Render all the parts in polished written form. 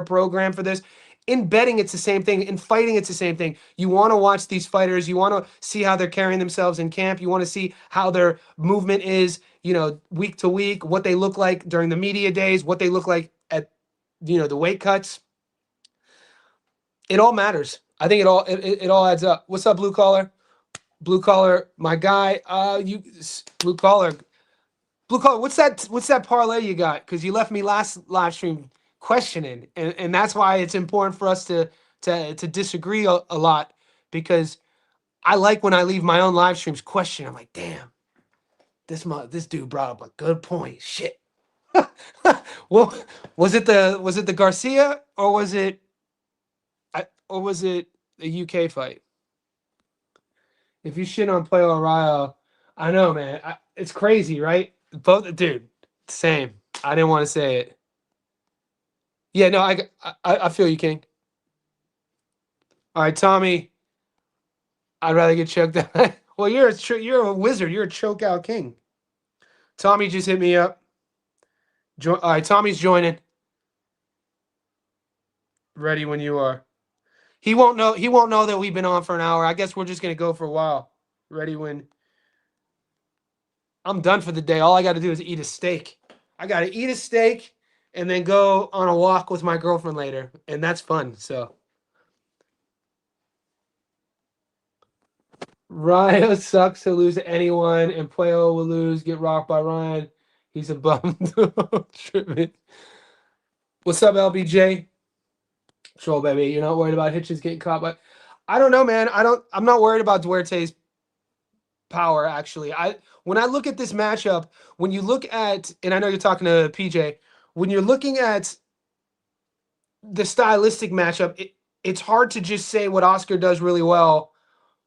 program for this. In betting, it's the same thing. In fighting, it's the same thing. You want to watch these fighters. You want to see how they're carrying themselves in camp. You want to see how their movement is, week to week, what they look like during the media days, what they look like at, the weight cuts. It all matters. I think it all adds up. What's up, blue collar? Blue collar, my guy. Blue collar. Blue collar. What's that parlay you got? Because you left me last live stream questioning, and that's why it's important for us to disagree a lot, because I like when I leave my own live streams questioning. I'm like, damn, this dude brought up a good point. Shit. Well, was it the Garcia or was it a UK fight? If you shit on Puello Arroyo, I know, man. It's crazy, right? Both, dude, same. I didn't want to say it. Yeah, no, I feel you, King. All right, Tommy. I'd rather get choked out. Well, you're a wizard. You're a choke out king. Tommy just hit me up. All right, Tommy's joining. Ready when you are. He won't know that we've been on for an hour. I guess we're just gonna go for a while. Ready when. I'm done for the day. All I got to do is eat a steak. I got to eat a steak and then go on a walk with my girlfriend later, and that's fun. So. Ryo sucks to lose to anyone, and Puello will lose, get rocked by Ryan. He's a bum. What's up, LBJ? Troll baby, you're not worried about Hitchins getting caught, but I don't know, man. I'm not worried about Duarte's power, actually. When I look at this matchup, when you look at, and I know you're talking to PJ, when you're looking at the stylistic matchup, it's hard to just say what Oscar does really well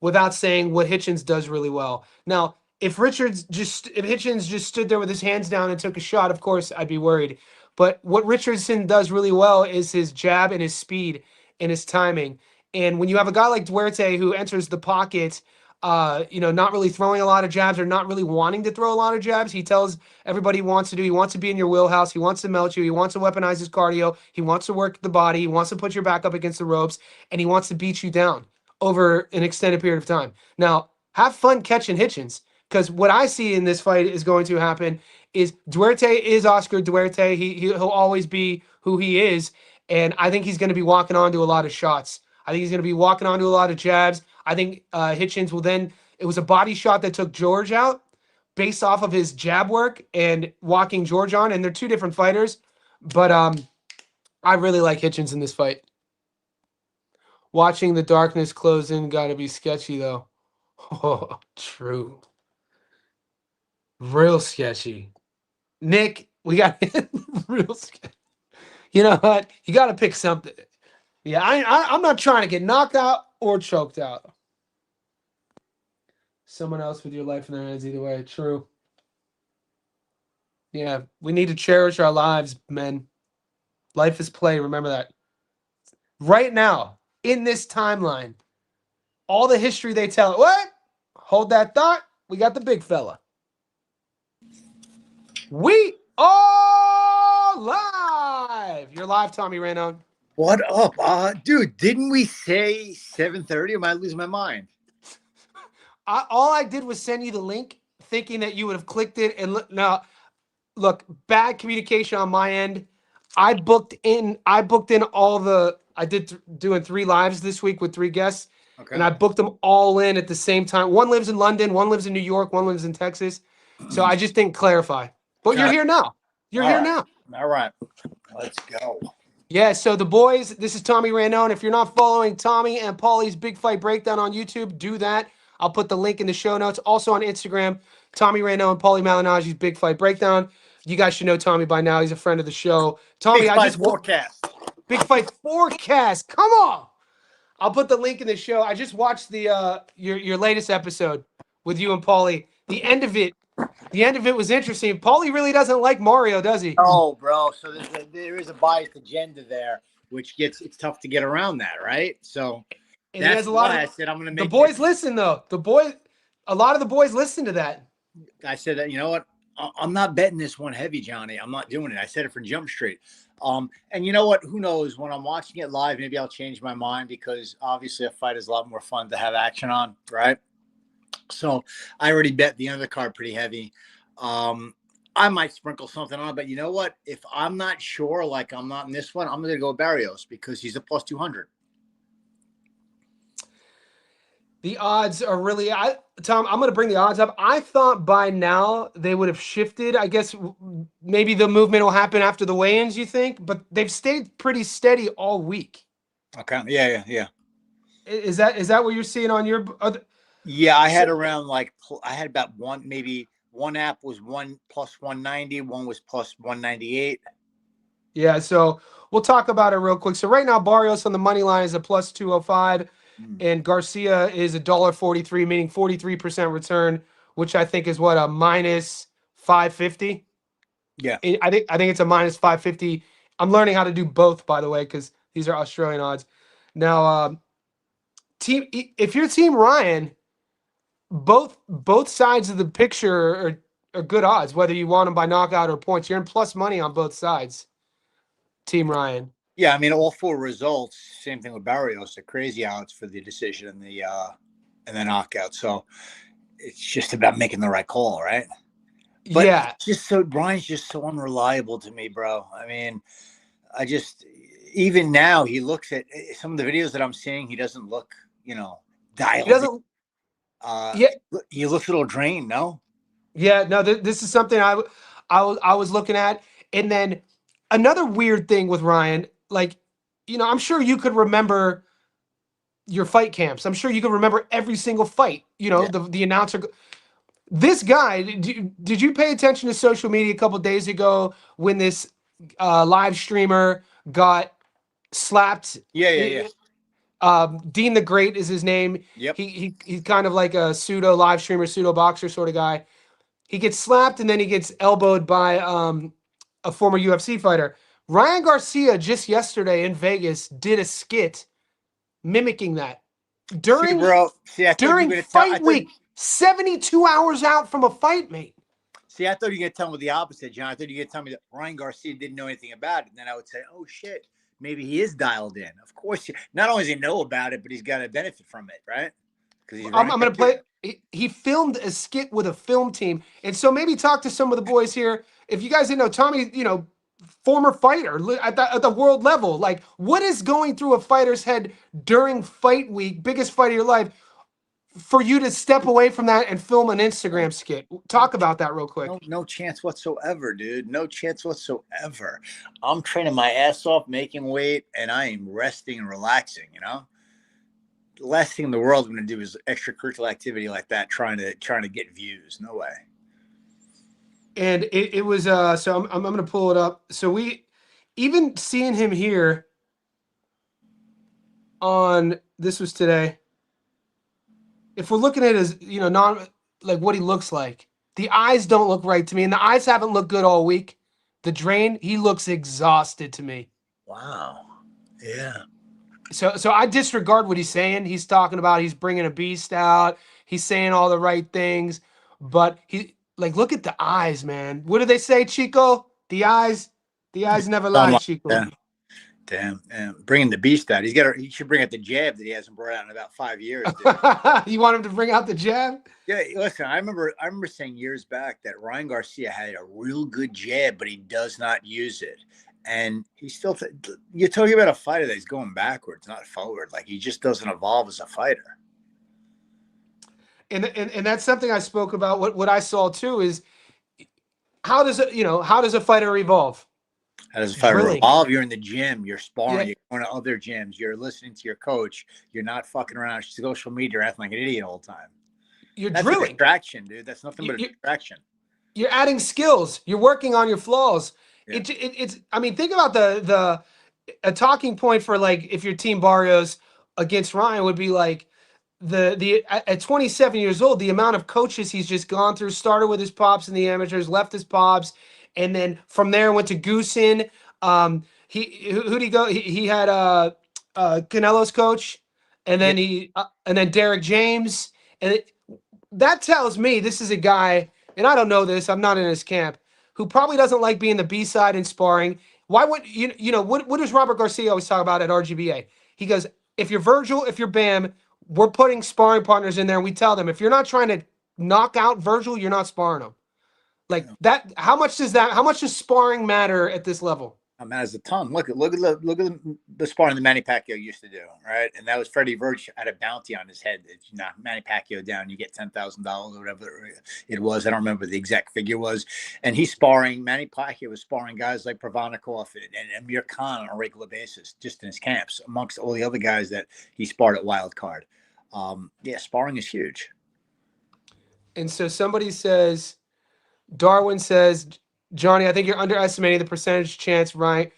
without saying what Hitchins does really well. Now, if Hitchins just stood there with his hands down and took a shot, of course I'd be worried. But what Richardson does really well is his jab and his speed and his timing. And when you have a guy like Duarte who enters the pocket, not really throwing a lot of jabs or not really wanting to throw a lot of jabs, he tells everybody he wants to do. He wants to be in your wheelhouse. He wants to melt you. He wants to weaponize his cardio. He wants to work the body. He wants to put your back up against the ropes, and he wants to beat you down over an extended period of time. Now, have fun catching Hitchins, because what I see in this fight is going to happen is Duarte is Oscar Duarte. He'll always be who he is, and I think he's going to be walking onto a lot of shots. I think he's going to be walking onto a lot of jabs. I think Hitchins will then, it was a body shot that took George out based off of his jab work and walking George on, and they're two different fighters, but I really like Hitchins in this fight. Watching the darkness close in got to be sketchy, though. Oh, true. Real sketchy. Nick, we got real sketchy. You know what? You got to pick something. Yeah, I'm not trying to get knocked out or choked out. Someone else with your life in their hands either way. True. Yeah, we need to cherish our lives, men. Life is play. Remember that. Right now, in this timeline, all the history they tell. What? Hold that thought. We got the big fella. We are live. You're live, Tommy Rano. What up, dude? Didn't we say 7:30? Am I losing my mind? All I did was send you the link, thinking that you would have clicked it. And look, bad communication on my end. I booked in all the. I did doing 3 lives this week with 3 guests, okay, and I booked them all in at the same time. One lives in London, one lives in New York, one lives in Texas. So I just didn't clarify. But you're here now. You're here now. All right, let's go. Yeah, so the boys, this is Tommy Randone. If you're not following Tommy and Paulie's Big Fight Breakdown on YouTube, do that. I'll put the link in the show notes. Also on Instagram, Tommy Randone and Paulie Malinagi's Big Fight Breakdown. You guys should know Tommy by now. He's a friend of the show. Tommy, Big Fight Forecast. Big Fight Forecast. Come on. I'll put the link in the show. I just watched the your latest episode with you and Paulie. The end of it was interesting. Paulie really doesn't like Mario, does he? Oh, bro. So there is a biased agenda there, which it's tough to get around that, right? So and that's why I said I'm going to make the boys listen though. A lot of the boys listen to that. I said that, you know what? I'm not betting this one heavy, Johnny. I'm not doing it. I said it for Jump Street. And you know what? Who knows? When I'm watching it live, maybe I'll change my mind because obviously a fight is a lot more fun to have action on, right? So I already bet the undercard pretty heavy. I might sprinkle something on, but you know what? If I'm not sure, like I'm not in this one, I'm going to go Barrios because he's a plus 200. The odds are really, Tom, I'm going to bring the odds up. I thought by now they would have shifted. I guess maybe the movement will happen after the weigh-ins, you think? But they've stayed pretty steady all week. Okay. Yeah. Is that what you're seeing on your other? Yeah, I had around I had about maybe one app was one plus 190, one was plus 198. Yeah, so we'll talk about it real quick. So right now, Barrios on the money line is a plus 205, and Garcia is $1.43, meaning 43% return, which I think is what, a minus 550. Yeah, I think it's a minus 550. I'm learning how to do both, by the way, because these are Australian odds. Now, if you're Team Ryan, both sides of the picture are good odds, whether you want them by knockout or points. You're in plus money on both sides. Team Ryan. Yeah, I mean all four results. Same thing with Barrios. The crazy odds for the decision and the knockout. So it's just about making the right call, right? But yeah, Brian's just so unreliable to me, bro. I mean, even now he looks at some of the videos that I'm seeing. He doesn't look, dialed. He doesn't. Yeah, he looks a little drained. No. yeah. No, this is something I was looking at, and then another weird thing with Ryan, like, I'm sure you could remember your fight camps. I'm sure you could remember every single fight. Yeah. The announcer. This guy, did you pay attention to social media a couple days ago when this live streamer got slapped? Yeah. Dean the Great is his name. Yep. He's kind of like a pseudo live streamer, pseudo boxer sort of guy. He gets slapped and then he gets elbowed by a former UFC fighter. Ryan Garcia just yesterday in Vegas did a skit mimicking that during fight week. 72 hours out from a fight, mate. See, I thought you were going to tell me the opposite, John. I thought you were going to tell me that Ryan Garcia didn't know anything about it. And then I would say, oh, shit, maybe he is dialed in. Of course, not only does he know about it, but he's got to benefit from it, right? I'm going to play. He filmed a skit with a film team. And so maybe talk to some of the boys here. If you guys didn't know, Tommy, former fighter at the world level. Like, what is going through a fighter's head during fight week, biggest fight of your life, for you to step away from that and film an Instagram skit? Talk about that real quick. No chance whatsoever, dude. No chance whatsoever. I'm training my ass off, making weight, and I am resting and relaxing, The last thing in the world I'm going to do is extracurricular activity like that, trying to get views. No way. And it was, so I'm going to pull it up. So we, even seeing him here this was today. If we're looking at his, like what he looks like, the eyes don't look right to me, and the eyes haven't looked good all week. The drain, he looks exhausted to me. Wow. Yeah. So I disregard what he's saying. He's talking about he's bringing a beast out. He's saying all the right things, but look at the eyes, man. What do they say, Chico? The eyes never lie, Chico. Yeah. Damn, bringing the beast out. He should bring out the jab that he hasn't brought out in about 5 years. You want him to bring out the jab? Yeah, listen, I remember saying years back that Ryan Garcia had a real good jab, but he does not use it. And he's still you're talking about a fighter that's going backwards, not forward. Like, he just doesn't evolve as a fighter. And that's something I spoke about. What I saw too is how does a fighter evolve? How does a fighter evolve? You're in the gym, you're sparring, you're going to other gyms, you're listening to your coach, you're not fucking around on social media or acting like an idiot all the time. That's drilling. A distraction, dude. That's nothing but a distraction. You're adding skills. You're working on your flaws. Yeah. It's. I mean, think about a talking point for, like, if your team Barrios against Ryan would be like at 27 years old, the amount of coaches he's just gone through. Started with his pops in the amateurs, left his pops, and then from there went to Goosen. Who'd he go? He had Canelo's coach, and then and then Derek James, and that tells me this is a guy and I don't know this, I'm not in his camp, who probably doesn't like being the B side in sparring. Why would what does Robert Garcia always talk about at RGBA? He goes, if you're Virgil, if you're Bam, we're putting sparring partners in there, and we tell them if you're not trying to knock out Virgil, you're not sparring him. Like that, how much does sparring matter at this level? Matters a ton. Look at the sparring that Manny Pacquiao used to do, right? And that was Freddie Virch had a bounty on his head. If you knock Manny Pacquiao down, you get $10,000 or whatever it was. I don't remember what the exact figure was. And he's sparring. Manny Pacquiao was sparring guys like Pravanikov and Amir Khan on a regular basis, just in his camps, amongst all the other guys that he sparred at Wild Card. Yeah, sparring is huge. And so somebody says, Darwin says, Johnny, I think you're underestimating the percentage chance Ryan.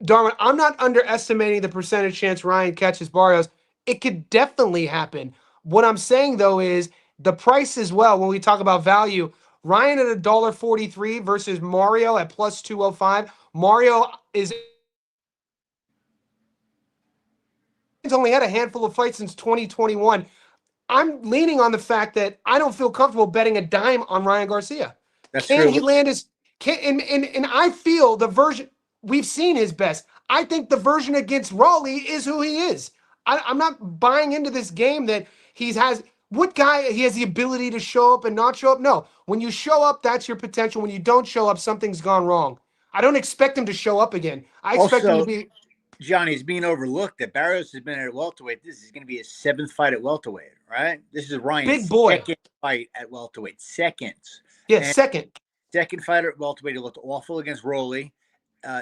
Darwin, I'm not underestimating the percentage chance Ryan catches Barrios. It could definitely happen. What I'm saying, though, is the price as well, when we talk about value, Ryan at $1.43 versus Mario at plus 205. Mario is he's only had a handful of fights since 2021. I'm leaning on the fact that I don't feel comfortable betting a dime on Ryan Garcia. That's Can true. he land his and I feel the version we've seen his best. I think the version against Raleigh is who he is. I'm not buying into this game that he has he has the ability to show up and not show up. No, when you show up, that's your potential. When you don't show up, something's gone wrong. I don't expect him to show up again. I expect him to be. Johnny's being overlooked that Barrios has been at welterweight. This is going to be his 7th fight at welterweight, right? This is Ryan's big boy. 2nd fight at welterweight. Second. Yeah, and second fight at welterweight. He looked awful against Rowley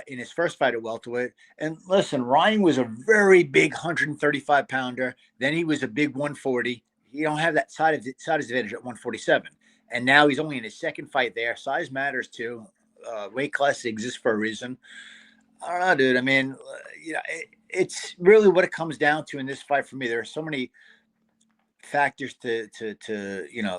in his first fight at welterweight. And listen, Ryan was a very big 135-pounder. Then he was a big 140. You don't have that size advantage at 147. And now he's only in his 2nd fight there. Size matters too. Weight class exists for a reason. I don't know, dude. I mean, it's really what it comes down to in this fight for me. There are so many factors to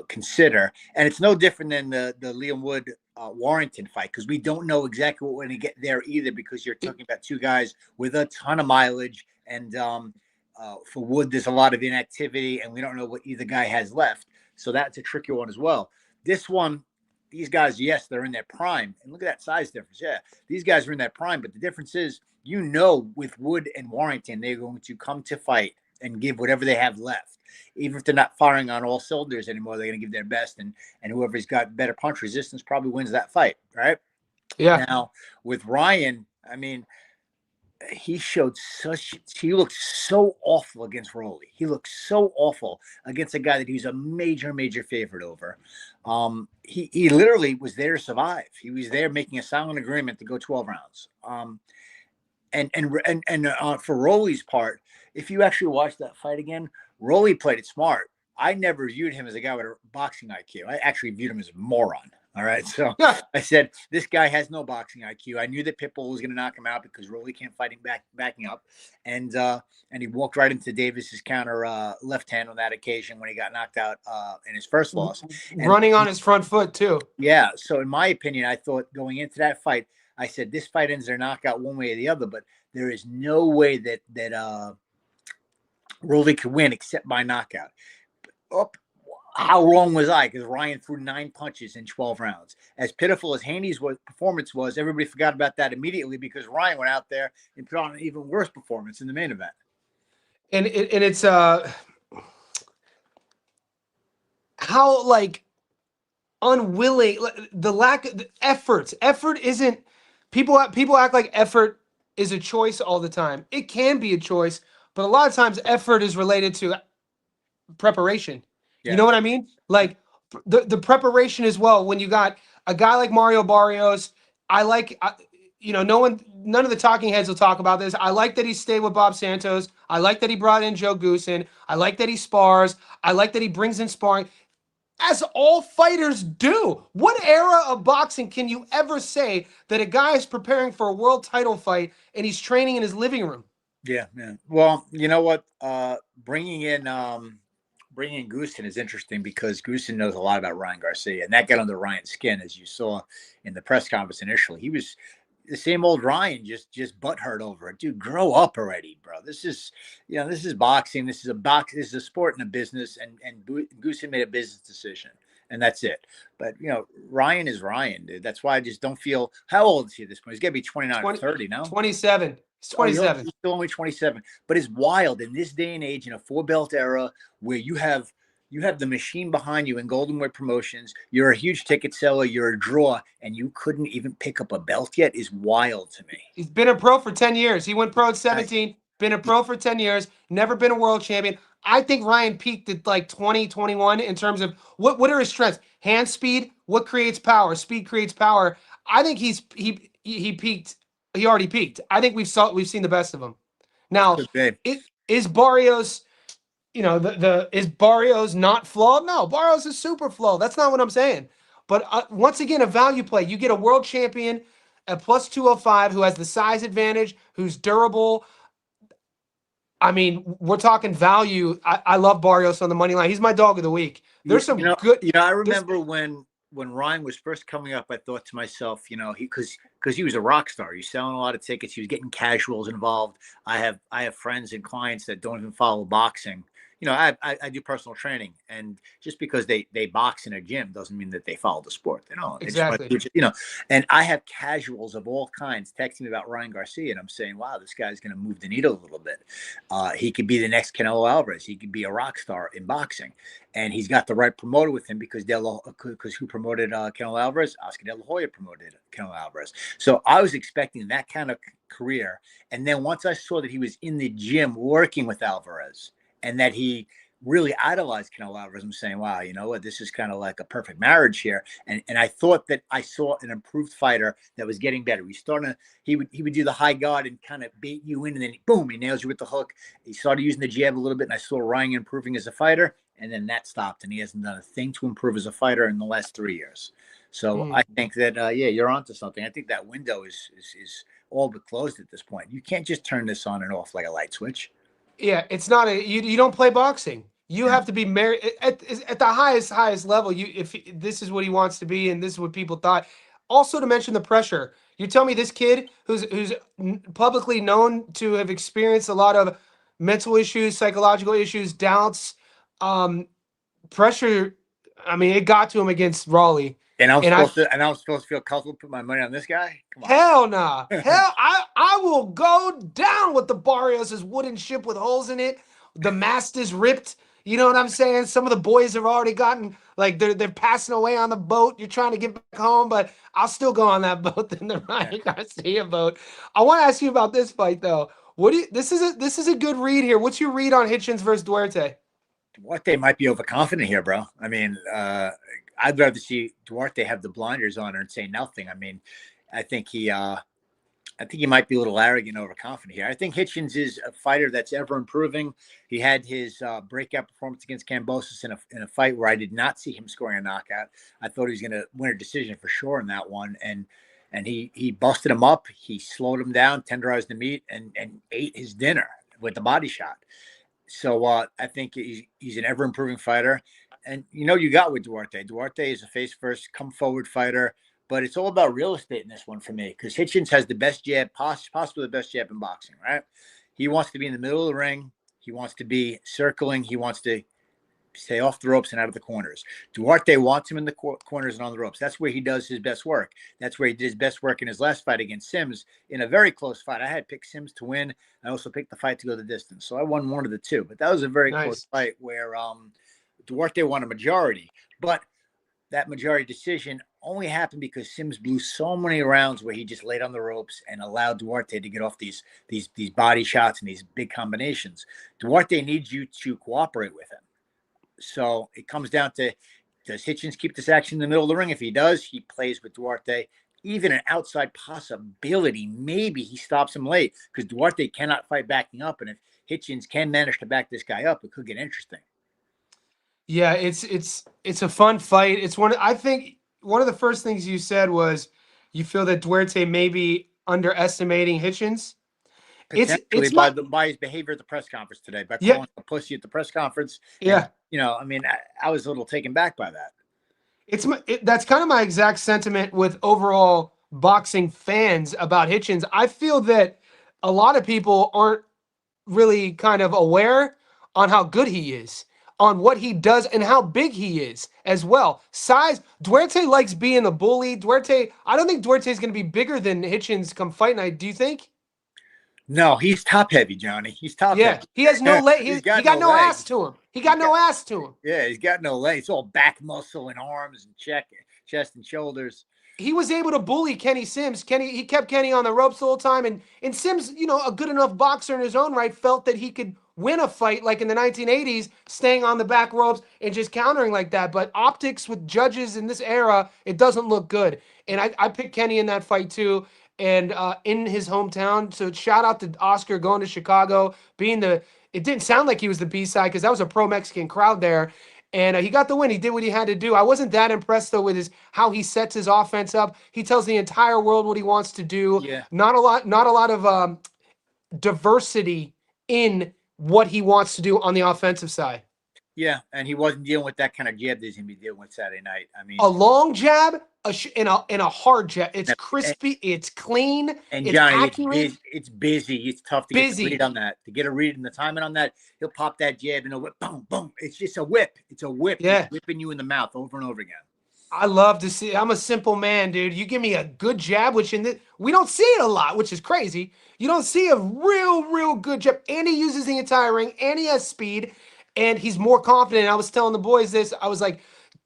consider, and it's no different than the Liam Wood Warrington fight, because we don't know exactly what we're going to get there either, because you're talking about two guys with a ton of mileage, and for Wood there's a lot of inactivity, and we don't know what either guy has left, so that's a tricky one as well. This one, these guys, yes, they're in their prime. And look at that size difference. Yeah, these guys are in their prime. But the difference is, with Wood and Warrington, they're going to come to fight and give whatever they have left. Even if they're not firing on all cylinders anymore, they're going to give their best. And whoever's got better punch resistance probably wins that fight, right? Yeah. Now, with Ryan, I mean, he looked so awful against Rowley. He looked so awful against a guy that he's a major, major favorite over. He literally was there to survive. He was there making a silent agreement to go 12 rounds. For Rowley's part, if you actually watch that fight again, Rowley played it smart. I never viewed him as a guy with a boxing IQ. I actually viewed him as a moron. All right. So I said, this guy has no boxing IQ. I knew that Pitbull was going to knock him out because Rowley can't fight him backing up. And he walked right into Davis's counter left hand on that occasion when he got knocked out in his first loss. Running on his front foot too. Yeah. So in my opinion, I thought going into that fight, I said, this fight ends their knockout one way or the other, but there is no way that Rowley could win except by knockout. How wrong was I? Because Ryan threw 9 punches in 12 rounds. As pitiful as Haney's performance was, everybody forgot about that immediately because Ryan went out there and put on an even worse performance in the main event. And it's how unwilling, the lack of effort. Effort isn't people act like effort is a choice all the time. It can be a choice, but a lot of times effort is related to preparation. Yeah. You know what I mean? Like the preparation as well. When you got a guy like Mario Barrios, none of the talking heads will talk about this. I like that he stayed with Bob Santos. I like that he brought in Joe Goosen. I like that he spars. I like that he brings in sparring, as all fighters do. What era of boxing can you ever say that a guy is preparing for a world title fight and he's training in his living room? Yeah, man. Well, you know what? Bringing in Goosen is interesting because Goosen knows a lot about Ryan Garcia, and that got under Ryan's skin, as you saw in the press conference initially. He was the same old Ryan, just butthurt over it. Dude, grow up already, bro. This is boxing. This is a sport and a business, and Goosen made a business decision. and that's it. But Ryan is Ryan, dude. That's why I just don't feel. How old is he at this point? He's got to be 29 or 30 now. 27. He's Oh, 27. he's still only 27. But it's wild in this day and age, in a 4-belt era, where you have the machine behind you in Golden Weight Promotions. You're a huge ticket seller. You're a draw, and you couldn't even pick up a belt yet. Is wild to me. He's been a pro for 10 years. He went pro at 17. Been a pro for 10 years. Never been a world champion. I think Ryan peaked at like 2021 in terms of what are his strengths? Hand speed. What creates power? Speed creates power. I think he peaked. He already peaked. I think we've seen the best of him. Now, is Barrios? Is Barrios not flawed? No, Barrios is super flawed. That's not what I'm saying. But once again, a value play. You get a world champion at plus 205 who has the size advantage, who's durable. I mean, we're talking value. I love Barrios on the money line. He's my dog of the week. There's some good. I remember when Ryan was first coming up, I thought to myself, because he was a rock star. He's selling a lot of tickets. He was getting casuals involved. I have friends and clients that don't even follow boxing. I do personal training, and just because they box in a gym doesn't mean that they follow the sport. They don't. Exactly. And I have casuals of all kinds texting me about Ryan Garcia, and I'm saying, wow, this guy's going to move the needle a little bit. He could be the next Canelo Alvarez. He could be a rock star in boxing, and he's got the right promoter with him because who promoted Canelo Alvarez? Oscar De La Hoya promoted Canelo Alvarez. So I was expecting that kind of career, and then once I saw that he was in the gym working with Alvarez, and that he really idolized Canelo Alvarez, I'm saying, wow, you know what? This is kind of like a perfect marriage here. And I thought that I saw an improved fighter that was getting better. He would do the high guard and kind of bait you in, and then boom, he nails you with the hook. He started using the jab a little bit, and I saw Ryan improving as a fighter, and then that stopped, and he hasn't done a thing to improve as a fighter in the last 3 years. So I think that, you're onto something. I think that window is all but closed at this point. You can't just turn this on and off like a light switch. Yeah, it's not you don't play boxing. You have to be married at the highest level. If this is what he wants to be, and this is what people thought. Also, to mention the pressure, you tell me this kid who's publicly known to have experienced a lot of mental issues, psychological issues, doubts, pressure. I mean, it got to him against Raleigh. And I'm supposed to feel comfortable put my money on this guy? Come on. Hell nah. Hell, I will go down with the Barrios' wooden ship with holes in it. The mast is ripped. You know what I'm saying? Some of the boys have already gotten, like, they're passing away on the boat. You're trying to get back home, but I'll still go on that boat than the Ryan Garcia boat. I want to ask you about this fight, though. This is a good read here. What's your read on Hitchins versus Duarte? Duarte might be overconfident here, bro. I mean, I'd rather see Duarte have the blinders on and say nothing. I mean, I think he might be a little arrogant, overconfident here. I think Hitchins is a fighter that's ever improving. He had his breakout performance against Kambosos in a fight where I did not see him scoring a knockout. I thought he was going to win a decision for sure in that one, and he busted him up. He slowed him down, tenderized the meat, and ate his dinner with the body shot. So I think he's an ever improving fighter. And you got with Duarte. Duarte is a face first, come forward fighter, but it's all about real estate in this one for me, because Hitchins has the best jab, possibly the best jab in boxing, right? He wants to be in the middle of the ring. He wants to be circling. He wants to stay off the ropes and out of the corners. Duarte wants him in the corners and on the ropes. That's where he does his best work. That's where he did his best work in his last fight against Sims, in a very close fight. I had picked Sims to win. I also picked the fight to go the distance. So I won one of the two. But that was a very close fight where Duarte won a majority. But that majority decision only happened because Sims blew so many rounds where he just laid on the ropes and allowed Duarte to get off these body shots and these big combinations. Duarte needs you to cooperate with him. So it comes down to, does Hitchins keep this action in the middle of the ring? If he does, he plays with Duarte. Even an outside possibility, maybe he stops him late, because Duarte cannot fight backing up. And if Hitchins can manage to back this guy up, it could get interesting. Yeah, it's a fun fight. I think one of the first things you said was you feel that Duarte may be underestimating Hitchins. Potentially by his behavior at the press conference today, by calling a pussy at the press conference. Yeah. And, I mean, I was a little taken back by that. That's kind of my exact sentiment with overall boxing fans about Hitchins. I feel that a lot of people aren't really kind of aware on how good he is. on what he does and how big he is as well. Size, Duarte likes being a bully. Duarte, I don't think Duarte is going to be bigger than Hitchins come fight night. Do you think? No, he's top heavy, Johnny. He's top Yeah, heavy. he has no leg. He's He got got no no ass legs. to him. He He's got no ass to him. Yeah, he's got no legs. It's all back muscle and arms and chest and shoulders. He was able to bully Kenny Sims. He kept Kenny on the ropes the whole time. And Sims, a good enough boxer in his own right, felt that he could win a fight like in the 1980s, staying on the back ropes and just countering like that. But optics with judges in this era, it doesn't look good. And I picked Kenny in that fight too. And in his hometown. So shout out to Oscar going to Chicago, it didn't sound like he was the B-side because that was a pro-Mexican crowd there. And he got the win. He did what he had to do. I wasn't that impressed though with how he sets his offense up. He tells the entire world what he wants to do. Yeah. Not a lot of diversity in what he wants to do on the offensive side. Yeah, and he wasn't dealing with that kind of jab that he's gonna be dealing with Saturday night. I mean, a long jab, and a hard jab. It's crispy. It's clean. And it's Johnny, accurate. it's busy. It's tough to get a read on that. To get a read and the timing on that, he'll pop that jab and a whip, boom, boom. It's just a whip. It's a whip. Yeah, It's whipping you in the mouth over and over again. I love to see. I'm a simple man, dude. You give me a good jab, which we don't see it a lot, which is crazy. You don't see a real good jab, and he uses the entire ring, and he has speed, and he's more confident. I was telling the boys this. I was like,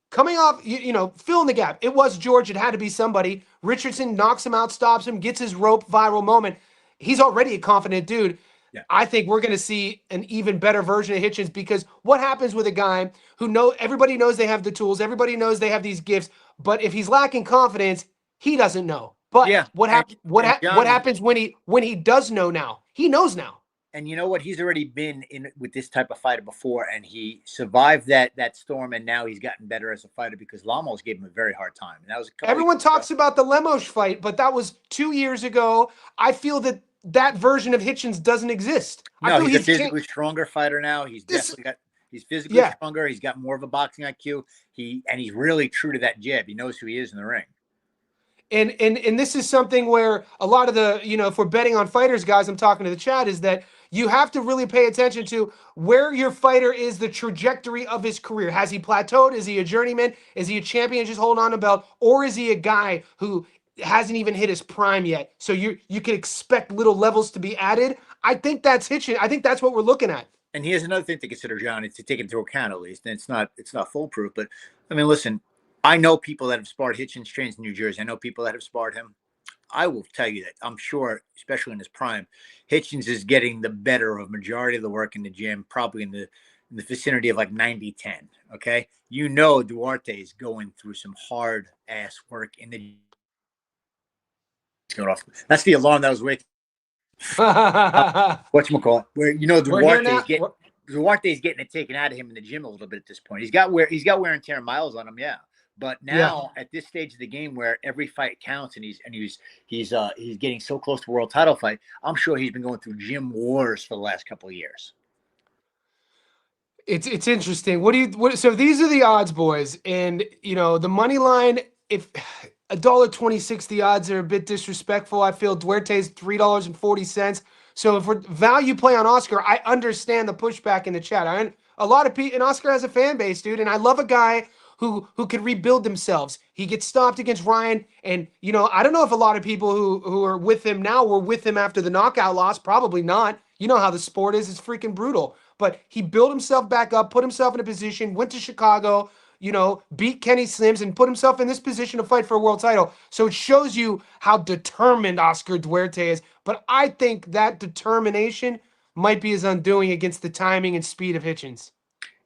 coming off, fill in the gap. It was George. It had to be somebody. Richardson knocks him out, stops him, gets his rope viral moment. He's already a confident dude. Yeah. I think we're going to see an even better version of Hitchins because what happens with a guy who everybody knows they have the tools, everybody knows they have these gifts, but if he's lacking confidence, he doesn't know. But yeah. what happens when he does know now? He knows now. And you know what? He's already been in with this type of fighter before, and he survived that storm, and now he's gotten better as a fighter because Lamos gave him a very hard time. And that was everyone talks about the Lemos fight, but that was 2 years ago. I feel that version of Hitchins doesn't exist. No, he's a physically stronger fighter now. He's physically stronger. He's got more of a boxing IQ. He's really true to that jab. He knows who he is in the ring. And this is something where a lot of the, if we're betting on fighters, guys, I'm talking to the chat, is that you have to really pay attention to where your fighter is, the trajectory of his career. Has he plateaued? Is he a journeyman? Is he a champion just holding on to a belt? Or is he a guy who hasn't even hit his prime yet? So you can expect little levels to be added. I think that's Hitchins. I think that's what we're looking at. And here's another thing to consider, John, to take into account at least. And it's not foolproof, but I mean, listen, I know people that have sparred Hitchins trains in New Jersey. I know people that have sparred him. I will tell you that I'm sure, especially in his prime, Hitchins is getting the better of majority of the work in the gym, probably in the vicinity of like 90-10. Okay. Duarte is going through some hard ass work in the going off. That's the alarm that was waking. Whatchamacallit? Where Duarte's getting it taken out of him in the gym a little bit at this point. He's got wear and tear miles on him, yeah. But now at this stage of the game where every fight counts and he's getting so close to a world title fight, I'm sure he's been going through gym wars for the last couple of years. It's interesting. So these are the odds, boys, and the money line. If $1.26, the odds are a bit disrespectful. I feel Duarte's $3.40. So if we're value play on Oscar, I understand the pushback in the chat. A lot of people, and Oscar has a fan base, dude, and I love a guy who could rebuild themselves. He gets stopped against Ryan, and I don't know if a lot of people who are with him now were with him after the knockout loss. Probably not. You know how the sport is; it's freaking brutal. But he built himself back up, put himself in a position, went to Chicago, beat Kenny Sims, and put himself in this position to fight for a world title. So it shows you how determined Oscar Duarte is. But I think that determination might be his undoing against the timing and speed of Hitchins.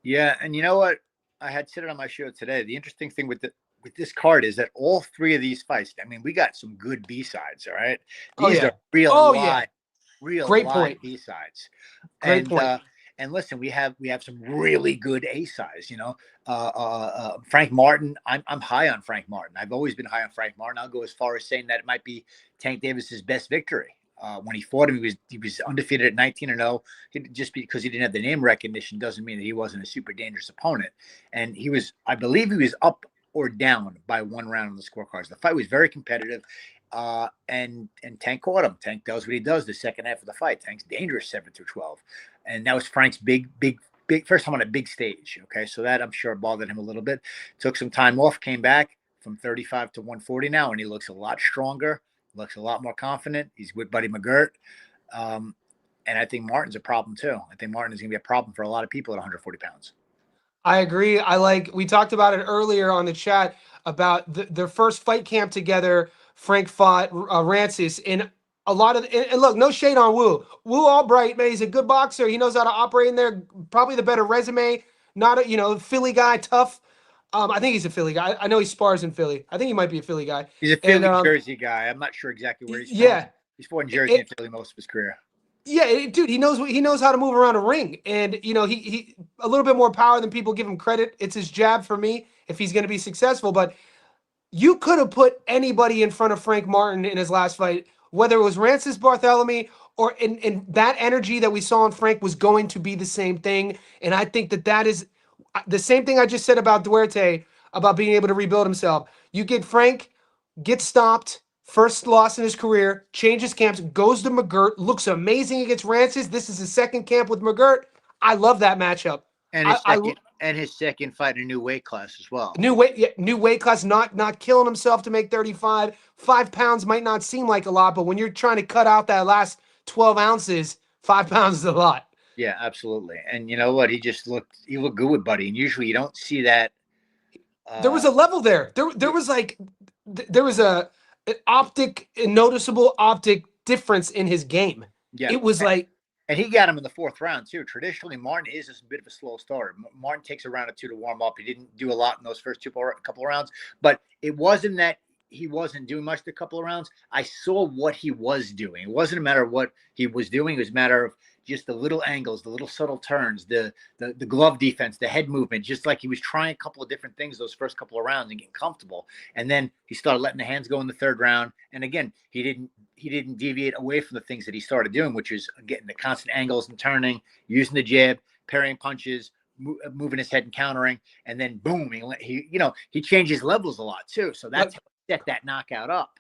Yeah, and you know what? I had said it on my show today. The interesting thing with this card is that all three of these fights, I mean, we got some good B-sides, all right? These are real live B-sides. Great point. And listen, we have some really good A-sides, Frank Martin, I'm high on Frank Martin. I've always been high on Frank Martin. I'll go as far as saying that it might be Tank Davis's best victory. When he fought him, he was undefeated at 19-0. Just because he didn't have the name recognition doesn't mean that he wasn't a super dangerous opponent. And I believe he was up or down by 1 round on the scorecards. The fight was very competitive, and Tank caught him. Tank does what he does the second half of the fight. Tank's dangerous 7-12, and that was Frank's big first time on a big stage. Okay, so that I'm sure bothered him a little bit. Took some time off, came back from 35 to 140 now, and he looks a lot stronger, looks a lot more confident. He's with Buddy McGirt. And I think Martin's a problem too. I think Martin is going to be a problem for a lot of people at 140 pounds. I agree. We talked about it earlier on the chat about their first fight camp together. Frank fought Rancis, and a lot of, and look, no shade on Wu. Wu Albright, man, he's a good boxer. He knows how to operate in there. Probably the better resume. Not a, Philly guy, tough. I think he's a Philly guy. I know he spars in Philly. I think he might be a Philly guy. He's a Philly, Jersey guy. I'm not sure exactly where he's from. Yeah. He's fought in Jersey and Philly most of his career. Yeah, dude, he knows how to move around a ring, and he a little bit more power than people give him credit. It's his jab for me if he's going to be successful. But you could have put anybody in front of Frank Martin in his last fight, whether it was Rancis Barthélemy or in that energy that we saw in Frank was going to be the same thing. And I think that is the same thing I just said about Duarte about being able to rebuild himself. You get Frank, get stopped. First loss in his career, changes camps, goes to McGirt, looks amazing against Rancis. This is his second camp with McGirt. I love that matchup. And his second fight in a new weight class as well. New weight class, not killing himself to make 35. 5 pounds might not seem like a lot, but when you're trying to cut out that last 12 ounces, 5 pounds is a lot. Yeah, absolutely. And you know what? He looked good with Buddy. And usually you don't see that. There was a level there. There was a noticeable optic difference in his game. Yeah, it was and he got him in the 4th round too. Traditionally, Martin is a bit of a slow starter. Martin takes a round or two to warm up. He didn't do a lot in those first couple of rounds, but it wasn't that he wasn't doing much the couple of rounds. I saw what he was doing. It wasn't a matter of what he was doing. It was a matter of just the little angles, the little subtle turns, the glove defense, the head movement, just like he was trying a couple of different things those first couple of rounds and getting comfortable. And then he started letting the hands go in the 3rd round. And again, he didn't deviate away from the things that he started doing, which is getting the constant angles and turning, using the jab, parrying punches, moving his head and countering, and then boom, he changes levels a lot too. So that's how he set that knockout up.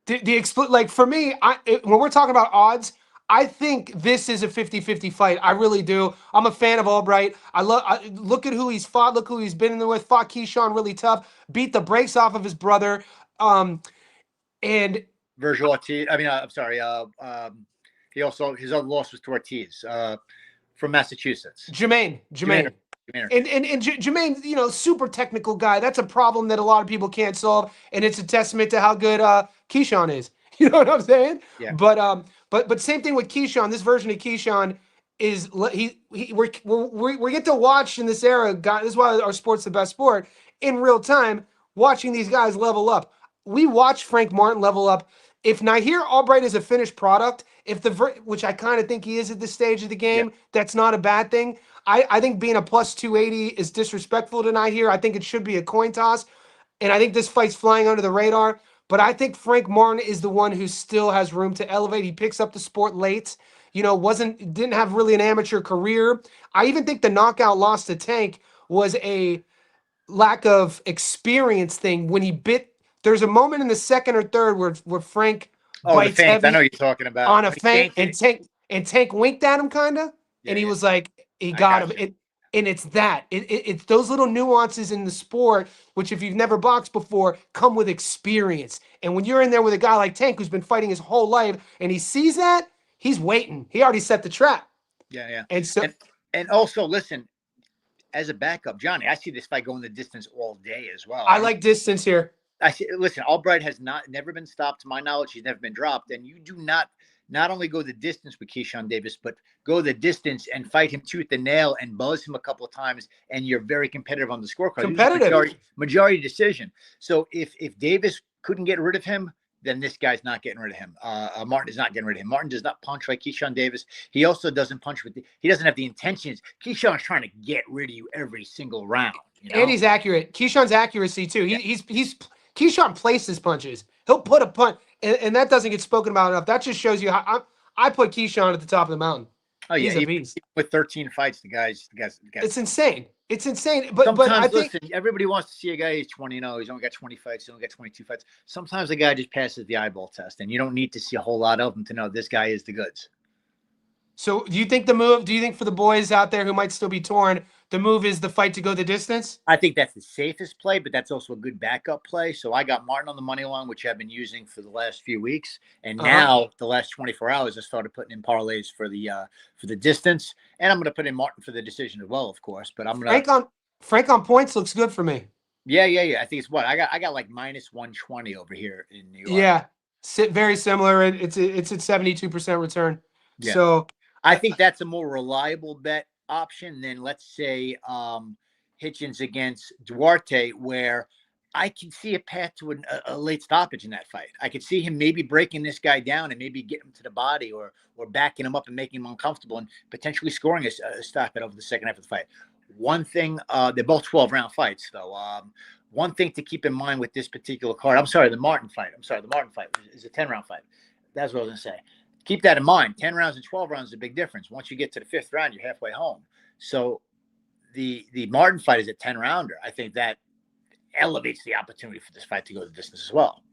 For me, when we're talking about odds, I think this is a 50-50 fight. I really do. I'm a fan of Albright. Look at who he's fought. Look who he's been in there with. Fought Keyshawn really tough. Beat the brakes off of his brother. And Virgil Ortiz. I mean, I'm sorry. His other loss was to Ortiz from Massachusetts. Jermaine. And Jermaine, super technical guy. That's a problem that a lot of people can't solve, and it's a testament to how good Keyshawn is. You know what I'm saying? Yeah. But same thing with Keyshawn. This version of Keyshawn is we get to watch in this era. This is why our sport's the best sport in real time. Watching these guys level up. We watch Frank Martin level up. If Nahir Albright is a finished product, which I kind of think he is at this stage of the game, that's not a bad thing. I think being a plus 280 is disrespectful to Nahir. I think it should be a coin toss, and I think this fight's flying under the radar. But I think Frank Martin is the one who still has room to elevate. He picks up the sport late. Didn't have really an amateur career. I even think the knockout loss to Tank was a lack of experience thing. When he bit, there's a moment in the 2nd or 3rd where Frank bites heavy. I know you're talking about on a feint, and Tank winked at him kinda, and he was like, he got him. And it's that. It's those little nuances in the sport, which if you've never boxed before, come with experience. And when you're in there with a guy like Tank, who's been fighting his whole life, and he sees that, he's waiting. He already set the trap. Yeah. And also, listen, as a backup, Johnny, I see this fight going the distance all day as well. I like distance here. Listen, Albright has never been stopped. To my knowledge, he's never been dropped. And you do not only go the distance with Keyshawn Davis, but go the distance and fight him tooth and nail and buzz him a couple of times, and you're very competitive on the scorecard. Competitive. Majority decision. So if Davis couldn't get rid of him, then this guy's not getting rid of him. Martin is not getting rid of him. Martin does not punch like Keyshawn Davis. He also doesn't punch he doesn't have the intentions. Keyshawn's trying to get rid of you every single round. And he's accurate. Keyshawn's accuracy too. Keyshawn places punches. He'll put a punch, and that doesn't get spoken about enough. That just shows you how I put Keyshawn at the top of the mountain. Oh yeah, he's a beast. With 13 fights, the guy's. It's insane. It's insane. But I think everybody wants to see a guy who's 20-0. He's only got 20 fights. He's only got 22 fights. Sometimes the guy just passes the eyeball test, and you don't need to see a whole lot of him to know this guy is the goods. So do you think the move? Do you think for the boys out there who might still be torn, the move is the fight to go the distance? I think that's the safest play, but that's also a good backup play. So I got Martin on the money line, which I've been using for the last few weeks, and Uh-huh. now the last 24 hours, I started putting in parlays for the distance, and I'm going to put in Martin for the decision as well, of course. But I'm gonna, Frank on Frank on points looks good for me. yeah. I think it's what I got like minus 120 over here in New York. Yeah, very similar. It's at 72% return. Yeah, So I uh, think that's a more reliable bet option than, let's say, Hitchins against Duarte, where I can see a path to a late stoppage in that fight. I could see him maybe breaking this guy down and maybe getting him to the body, or backing him up and making him uncomfortable and potentially scoring a stop over the second half of the fight. One thing, they're both 12-round fights, though. One thing to keep in mind with this particular card, the Martin fight is a 10-round fight. That's what I was going to say. Keep that in mind. 10 rounds and 12 rounds is a big difference. Once you get to the fifth round, you're halfway home. So the Martin fight is a 10-rounder. I think that elevates the opportunity for this fight to go the distance as well.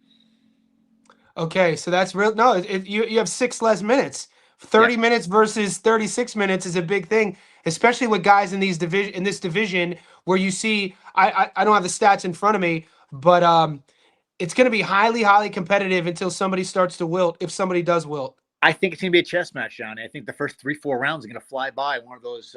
okay, so that's real. No, you have 6 less minutes. 30 minutes versus 36 minutes is a big thing, especially with guys in this division where you see I don't have the stats in front of me, but it's going to be highly competitive until somebody starts to wilt, if somebody does wilt. I think it's going to be a chess match, Johnny. I think the first 3-4 rounds are going to fly by. One of those,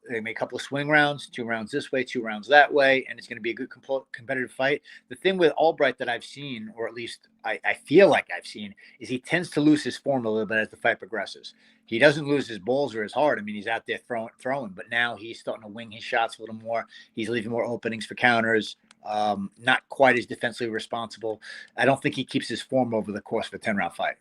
they make a couple of swing rounds, 2 rounds this way, 2 rounds that way, and it's going to be a good competitive fight. The thing with Albright that I've seen, or at least I feel like I've seen, is he tends to lose his form a little bit as the fight progresses. He doesn't lose his balls or his heart. I mean, he's out there throwing, but now he's starting to wing his shots a little more. He's leaving more openings for counters. Not quite as defensively responsible. I don't think he keeps his form over the course of a 10-round fight.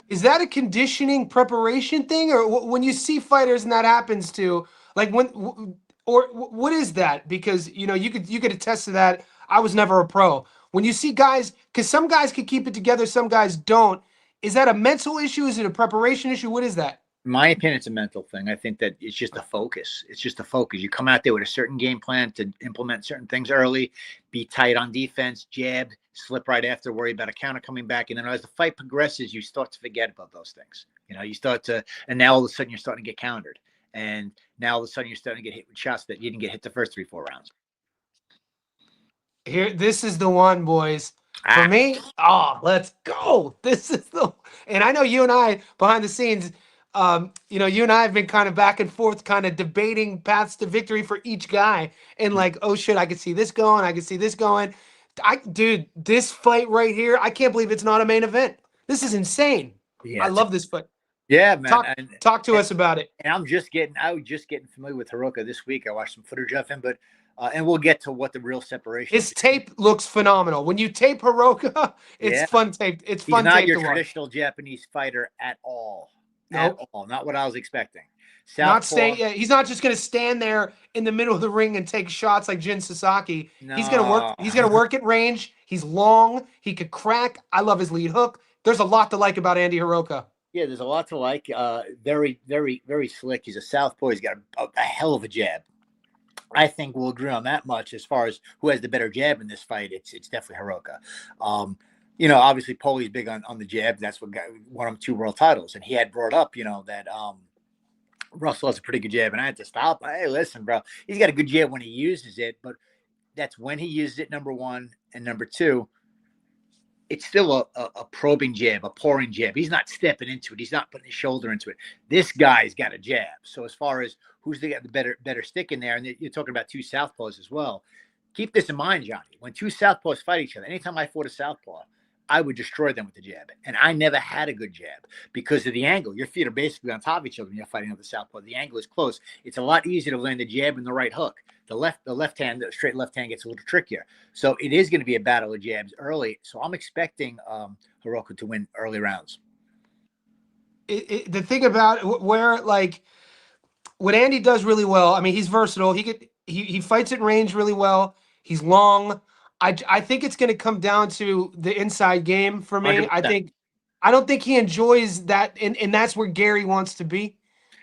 Is that a conditioning preparation thing, or when you see fighters and that happens to, like what is that? Because you could attest to that. I was never a pro. When you see guys, because some guys can keep it together, some guys don't. Is that a mental issue? Is it a preparation issue? What is that? In my opinion, it's a mental thing. I think that it's just a focus. It's just a focus. You come out there with a certain game plan to implement certain things early, be tight on defense, jab, slip right after, worry about a counter coming back. And then as the fight progresses, you start to forget about those things. You start to, and now all of a sudden you're starting to get countered. And now all of a sudden you're starting to get hit with shots that you didn't get hit the first 3-4 rounds. Here, this is the one, boys. For me, let's go. This is and I know you and I behind the scenes, you and I have been kind of back and forth, kind of debating paths to victory for each guy. And like, oh shit, I could see this going. I could see this going. Dude, this fight right here, I can't believe it's not a main event. This is insane. Yeah, I love this fight. Yeah, man. Talk to us about it. And I was just getting familiar with Hiraoka this week. I watched some footage of him, but and we'll get to what the real separation is. His tape looks phenomenal. When you tape Hiraoka, it's fun tape. It's fun tape to watch. He's not your traditional Japanese fighter at all. Nope. At all. Not what I was expecting. He's not just going to stand there in the middle of the ring and take shots like Jin Sasaki. No. He's going to work. He's going to work at range. He's long. He could crack. I love his lead hook. There's a lot to like about Andy Hiraoka. Yeah, there's a lot to like. Very, very, very slick. He's a southpaw. He's got a hell of a jab. I think we'll agree on that much. As far as who has the better jab in this fight, it's definitely Hiraoka. Obviously Poli's big on the jab. That's what won him 2 world titles. And he had brought up, that Russell has a pretty good jab. And I had to stop. Hey, listen, bro, he's got a good jab when he uses it, but that's when he uses it, number one. And number two, it's still a probing jab, a pouring jab. He's not stepping into it. He's not putting his shoulder into it. This guy's got a jab. So as far as who's got the better stick in there, and you're talking about 2 southpaws as well, keep this in mind, Johnny. When 2 southpaws fight each other, anytime I fought a southpaw, I would destroy them with the jab. And I never had a good jab because of the angle. Your feet are basically on top of each other when you're fighting with the southpaw. The angle is close. It's a lot easier to land the jab and the right hook. The straight left hand gets a little trickier. So it is going to be a battle of jabs early. So I'm expecting Hiraoka to win early rounds. The thing about where, like, what Andy does really well, I mean, he's versatile. He fights at range really well. He's long. I think it's going to come down to the inside game for me. 100%. I don't think he enjoys that, and that's where Gary wants to be.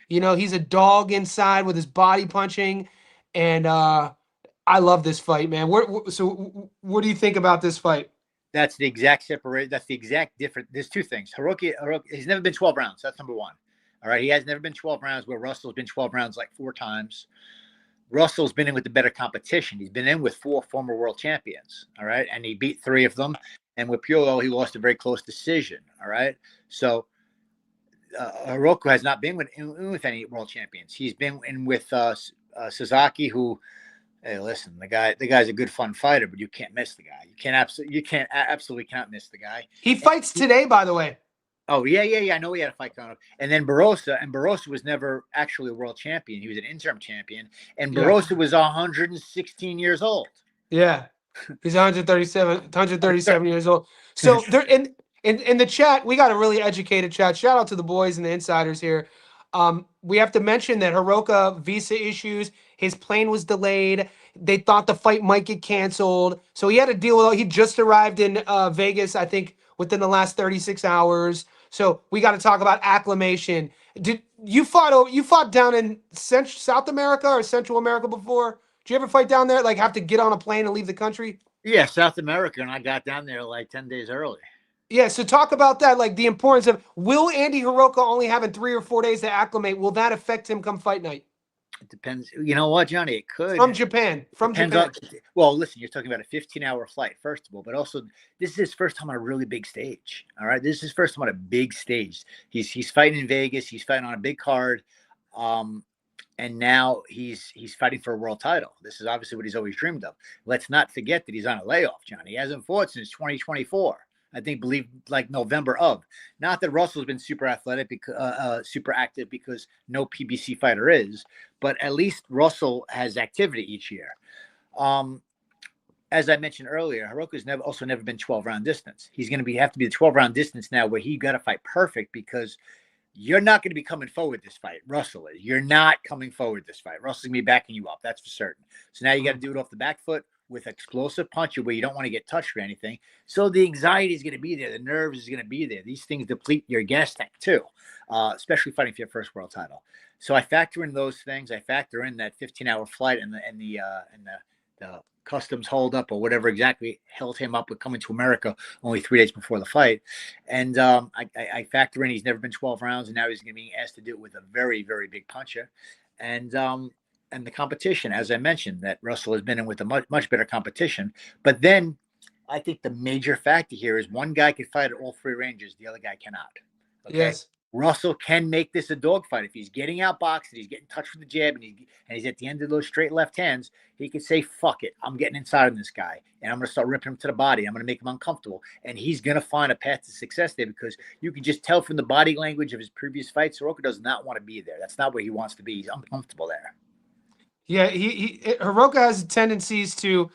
He's a dog inside with his body punching, and I love this fight, man. So what do you think about this fight? That's the exact separate. That's the exact different. There's 2 things. Hiraoka, he's never been 12 rounds. That's number one. All right. He has never been 12 rounds, where Russell's been 12 rounds like 4 times. Russell's been in with the better competition. He's been in with 4 former world champions. All right. And he beat 3 of them. And with Piolo, he lost a very close decision. All right. So Hiraoka has not been with any world champions. He's been in with Sasaki, who, hey, listen, the guy's a good fun fighter, but you can't miss the guy. You absolutely cannot miss the guy. He fights today, by the way. Oh, yeah. I know he had a fight coming up. And then Barrosa was never actually a world champion. He was an interim champion. And Barrosa was 116 years old. Yeah. He's 137 years old. So they're in the chat, we got a really educated chat. Shout out to the boys and the insiders here. We have to mention that Hiraoka visa issues, his plane was delayed. They thought the fight might get canceled. So he had to deal with it. He just arrived in Vegas, I think, within the last 36 hours. So we got to talk about acclimation. Did you fought down in South America or Central America before? Did you ever fight down there? Like have to get on a plane and leave the country? Yeah, South America, and I got down there like 10 days early. Yeah, so talk about that, like the importance of, will Andy Hiraoka only having 3 or 4 days to acclimate, will that affect him come fight night? It depends. You know what, Johnny? It could. From Japan. Well, listen, you're talking about a 15-hour flight, first of all, but also this is his first time on a really big stage. All right, this is his first time on a big stage. He's fighting in Vegas. He's fighting on a big card, and now he's fighting for a world title. This is obviously what he's always dreamed of. Let's not forget that he's on a layoff, Johnny. He hasn't fought since 2024. I believe like November of. Not that Russell's been super athletic, super active, because no PBC fighter is, but at least Russell has activity each year. As I mentioned earlier, Hiraoka's also never been 12-round distance. He's going to have to be the 12-round distance now, where he got to fight perfect, because you're not going to be coming forward this fight. Russell is. You're not coming forward this fight. Russell's going to be backing you up. That's for certain. So now you got to do it off the back foot with explosive puncher, where you don't want to get touched or anything. So the anxiety is going to be there. The nerves is going to be there. These things deplete your gas tank too, especially fighting for your first world title. So I factor in those things. I factor in that 15-hour flight and the customs holdup or whatever exactly held him up with coming to America only 3 days before the fight. And I factor in he's never been 12 rounds, and now he's going to be asked to do it with a very, very big puncher. And the competition, as I mentioned, that Russell has been in with a much better competition. But then I think the major factor here is one guy can fight at all 3 ranges. The other guy cannot. Okay? Yes. Russell can make this a dogfight. If he's getting outboxed and he's getting touched with the jab and he's at the end of those straight left hands, he can say, fuck it, I'm getting inside on this guy, and I'm going to start ripping him to the body. I'm going to make him uncomfortable. And he's going to find a path to success there, because you can just tell from the body language of his previous fights, Hiraoka does not want to be there. That's not where he wants to be. He's uncomfortable there. Yeah, Hiraoka has tendencies to,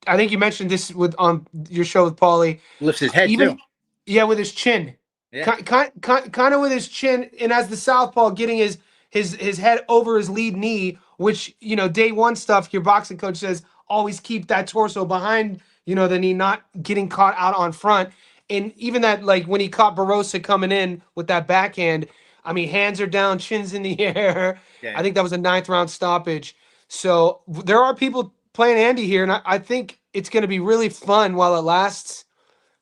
I think you mentioned this on your show with Paulie. Lifts his head too. Yeah, with his chin. Yeah. Kind of with his chin, and as the southpaw, getting his head over his lead knee, which, day one stuff, your boxing coach says, always keep that torso behind, the knee, not getting caught out on front. And even that, like when he caught Barroso coming in with that backhand, I mean, hands are down, chins in the air. Yeah. I think that was a 9th round stoppage. So there are people playing Andy here, and I think it's going to be really fun while it lasts.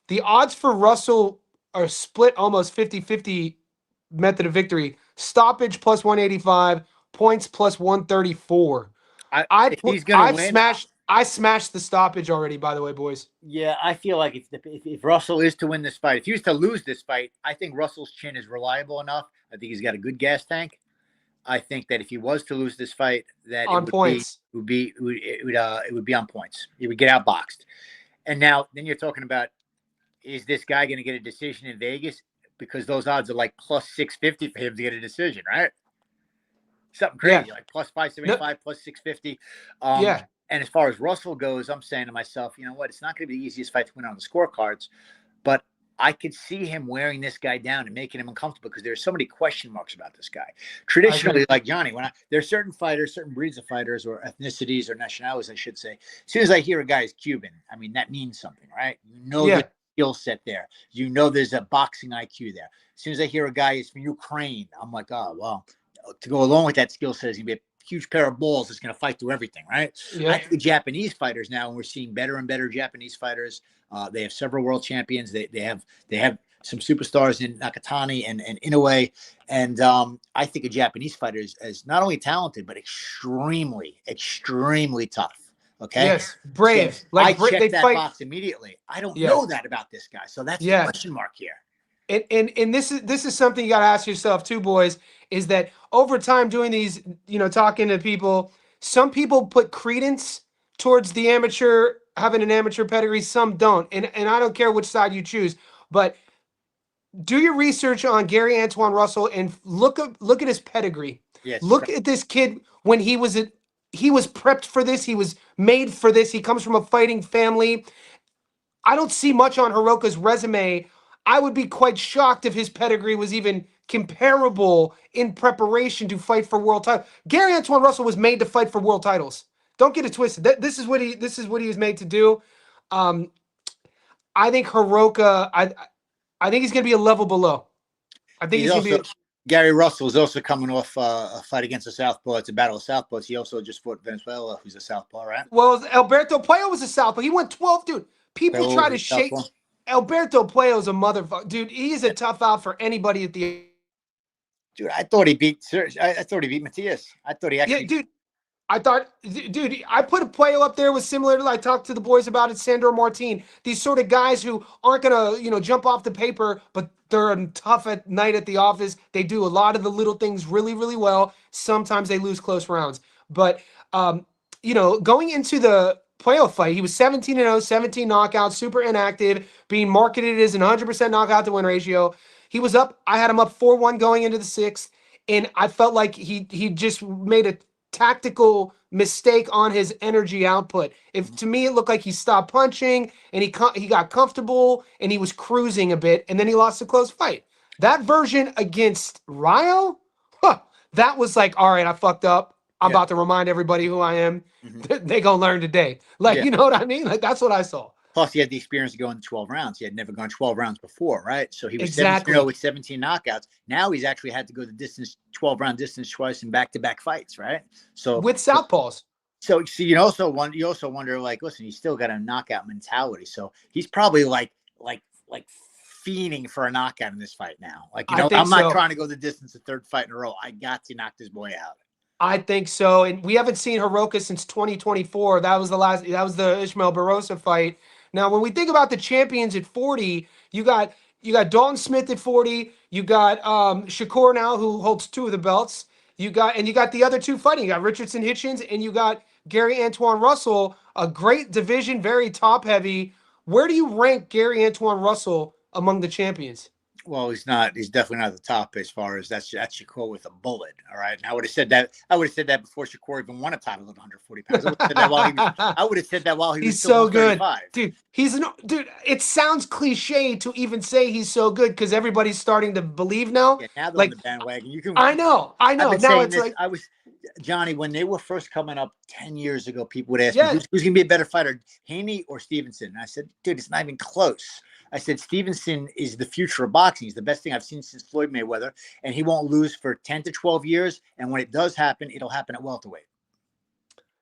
The odds for Russell are split almost 50-50 method of victory. Stoppage plus 185, points plus 134. I smashed the stoppage already, by the way, boys. Yeah, I feel like if Russell is to win this fight, if he was to lose this fight, I think Russell's chin is reliable enough. I think he's got a good gas tank. I think that if he was to lose this fight, that on points, it would be on points. He would get outboxed. And now, then you're talking about, is this guy going to get a decision in Vegas? Because those odds are like plus 650 for him to get a decision, right? Something crazy, like plus 575, plus 650. Yeah. And as far as Russell goes, I'm saying to myself, you know what? It's not going to be the easiest fight to win on the scorecards, but I could see him wearing this guy down and making him uncomfortable, because there's so many question marks about this guy. Traditionally, like Johnny, there's certain fighters, certain breeds of fighters, or ethnicities or nationalities, I should say. As soon as I hear a guy is Cuban, I mean, that means something, right? The skill set there. There's a boxing IQ there. As soon as I hear a guy is from Ukraine, I'm like, oh, well, to go along with that skill set is going to be a huge pair of balls that's going to fight through everything, right? Yeah. I think the Japanese fighters now, and we're seeing better and better Japanese fighters. They have several world champions. They have some superstars in Nakatani and Inoue. And I think a Japanese fighter is not only talented, but extremely, extremely tough. Okay. Yes, So brave. I Like they checked that fight. box immediately. I don't Yeah, know that about this guy. So that's the yeah. question mark here. And this is something you got to ask yourself too, boys. Is that over time doing these, talking to people, some people put credence towards the amateur having an amateur pedigree, some don't, and I don't care which side you choose, but do your research on Gary Antoine Russell and look at his pedigree. Yes. Look at this kid when he was prepped for this. He was made for this. He comes from a fighting family. I don't see much on Hiraoka's resume. I would be quite shocked if his pedigree was even comparable in preparation to fight for world title. Gary Antoine Russell was made to fight for world titles. Don't get it twisted. This is what he was made to do. Um, I think Hiraoka. I think he's going to be a level below. I think he's going to be. Gary Russell is also coming off a fight against a southpaw. It's a battle of southpaws. He also just fought Venezuela, who's a southpaw, right? Well, Alberto Puello was a southpaw. He went 12, dude. People try to shake. Alberto Puello's a motherfucker, dude. He is a tough out for anybody at the. Dude, I thought he beat. I thought he beat Matias. I thought he actually. Yeah, dude. I thought, dude, I put a Puello up there with similar to, I talked to the boys about it, Sandro Martin. These sort of guys who aren't going to, jump off the paper, but they're tough at night at the office. They do a lot of the little things really, really well. Sometimes they lose close rounds. But, going into the Puello fight, he was 17-0, 17 knockouts, super inactive, being marketed as an 100% knockout to win ratio. He was up. I had him up 4-1 going into the sixth. And I felt like he just made a tactical mistake on his energy output. If to me it looked like he stopped punching and he got comfortable and he was cruising a bit and then he lost a close fight. That version against Rio, that was like, all right, I fucked up. I'm about to remind everybody who I am. Mm-hmm. They gonna learn today. Like, you know what I mean? Like that's what I saw. Plus, he had the experience of going 12 rounds. He had never gone 12 rounds before, right? So he was 7-0 with 17 knockouts. Now he's actually had to go the distance, 12-round distance twice in back-to-back fights, right? So with southpaws. So you also wonder, like, listen, he's still got a knockout mentality. So he's probably like fiending for a knockout in this fight now. Like, I'm not trying to go the distance a third fight in a row. I got to knock this boy out. I think so. And we haven't seen Hiraoka since 2024. That was the Ismael Barroso fight. Now, when we think about the champions at 40, you got Dalton Smith at 40. You got Shakur now, who holds 2 of the belts. You got the other 2 fighting. You got Richardson Hitchins, and you got Gary Antoine Russell, a great division, very top heavy. Where do you rank Gary Antoine Russell among the champions? Well, he's definitely not at the top as far as that's Shakur with a bullet. All right. And I would have said that before Shakur even won a title at 140 pounds. I would have said that while he was still so good. 35. Dude, it sounds cliche to even say he's so good because everybody's starting to believe now. Yeah, now they're on the bandwagon. I know. Now it's like Johnny, when they were first coming up 10 years ago, people would ask me, who's going to be a better fighter, Haney or Stevenson? And I said, dude, it's not even close. I said, Stevenson is the future of boxing. He's the best thing I've seen since Floyd Mayweather, and he won't lose for 10 to 12 years. And when it does happen, it'll happen at welterweight.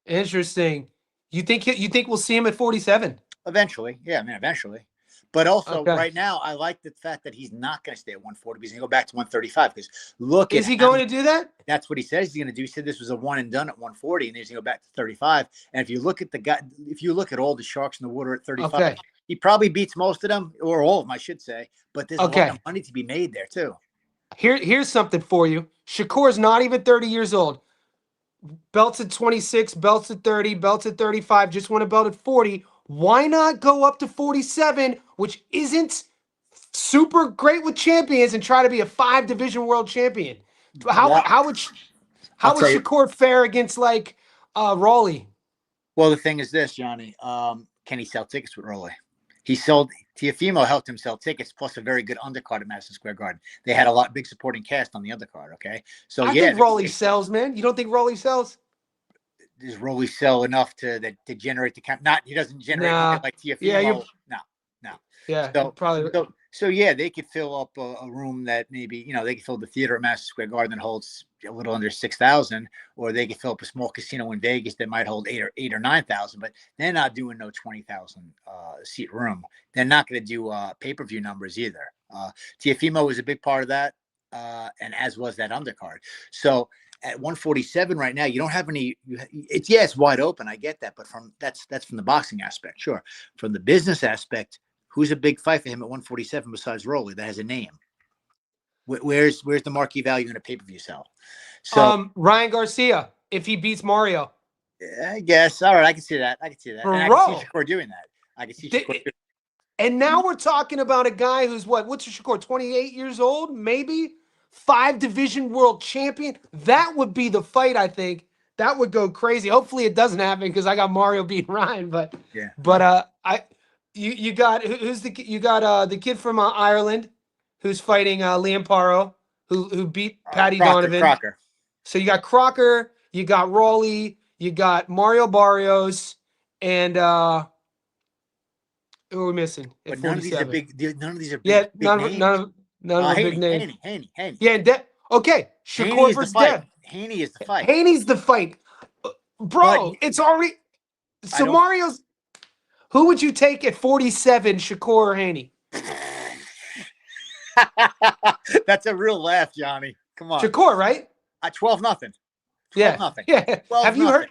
Interesting. You think we'll see him at 47? Eventually. Yeah, eventually. But also right now, I like the fact that he's not going to stay at 140. He's going to go back to 135 because is he going to do that? That's what he says he's going to do. He said this was a one and done at 140, and he's going to go back to 35. And if you look at all the sharks in the water at 35, he probably beats most of them, or all of them, I should say. But there's a lot of money to be made there too. Here's something for you. Shakur's not even 30 years old. Belts at 26, belts at 30, belts at 35. Just won a belt at 40. Why not go up to 47, which isn't super great with champions, and try to be a 5-division world champion? How would Shakur fare against like Raleigh? Well, the thing is this, Johnny. Can he sell tickets with Raleigh? Teofimo helped him sell tickets, plus a very good undercard at Madison Square Garden. They had a big supporting cast on the undercard. Okay, so I think Raleigh sells, man. You don't think Raleigh sells? Does Raleigh sell enough to generate the count? He doesn't generate like Teofimo. Yeah, no. Yeah, so, probably. So yeah, they could fill up a room that maybe they could fill the theater at Madison Square Garden that holds a little under 6,000, or they could fill up a small casino in Vegas that might hold 8 or 9,000. But they're not doing no 20,000 seat room. They're not going to do pay-per-view numbers either. Tiafimo was a big part of that, and as was that undercard. So at 147 right now, you don't have any. It's wide open. I get that, but that's from the boxing aspect, sure. From the business aspect, who's a big fight for him at 147 besides Rolly that has a name? Where's the marquee value in a pay-per-view sell? So Ryan Garcia, if he beats Mario. I guess. All right, I can see that. And I can see Shakur doing that. I can see Shakur. And now we're talking about a guy who's what's Shakur, 28 years old, maybe 5-division world champion. That would be the fight, I think. That would go crazy. Hopefully it doesn't happen because I got Mario beating Ryan, but you got the kid from Ireland who's fighting Liam Paro, who beat Paddy Donovan. Crocker. So you got Crocker, you got Rolly, you got Mario Barrios, and who are we missing? But none of these are big. None of these are big. Yeah, none of them are big names. Haney. Yeah, okay. Shakur versus Dev. Haney is the fight. Haney's the fight, bro. It's already. So Mario's. Who would you take at 47, Shakur or Haney? That's a real laugh, Johnny. Come on. Shakur, right? 12-0. Yeah. Have you heard?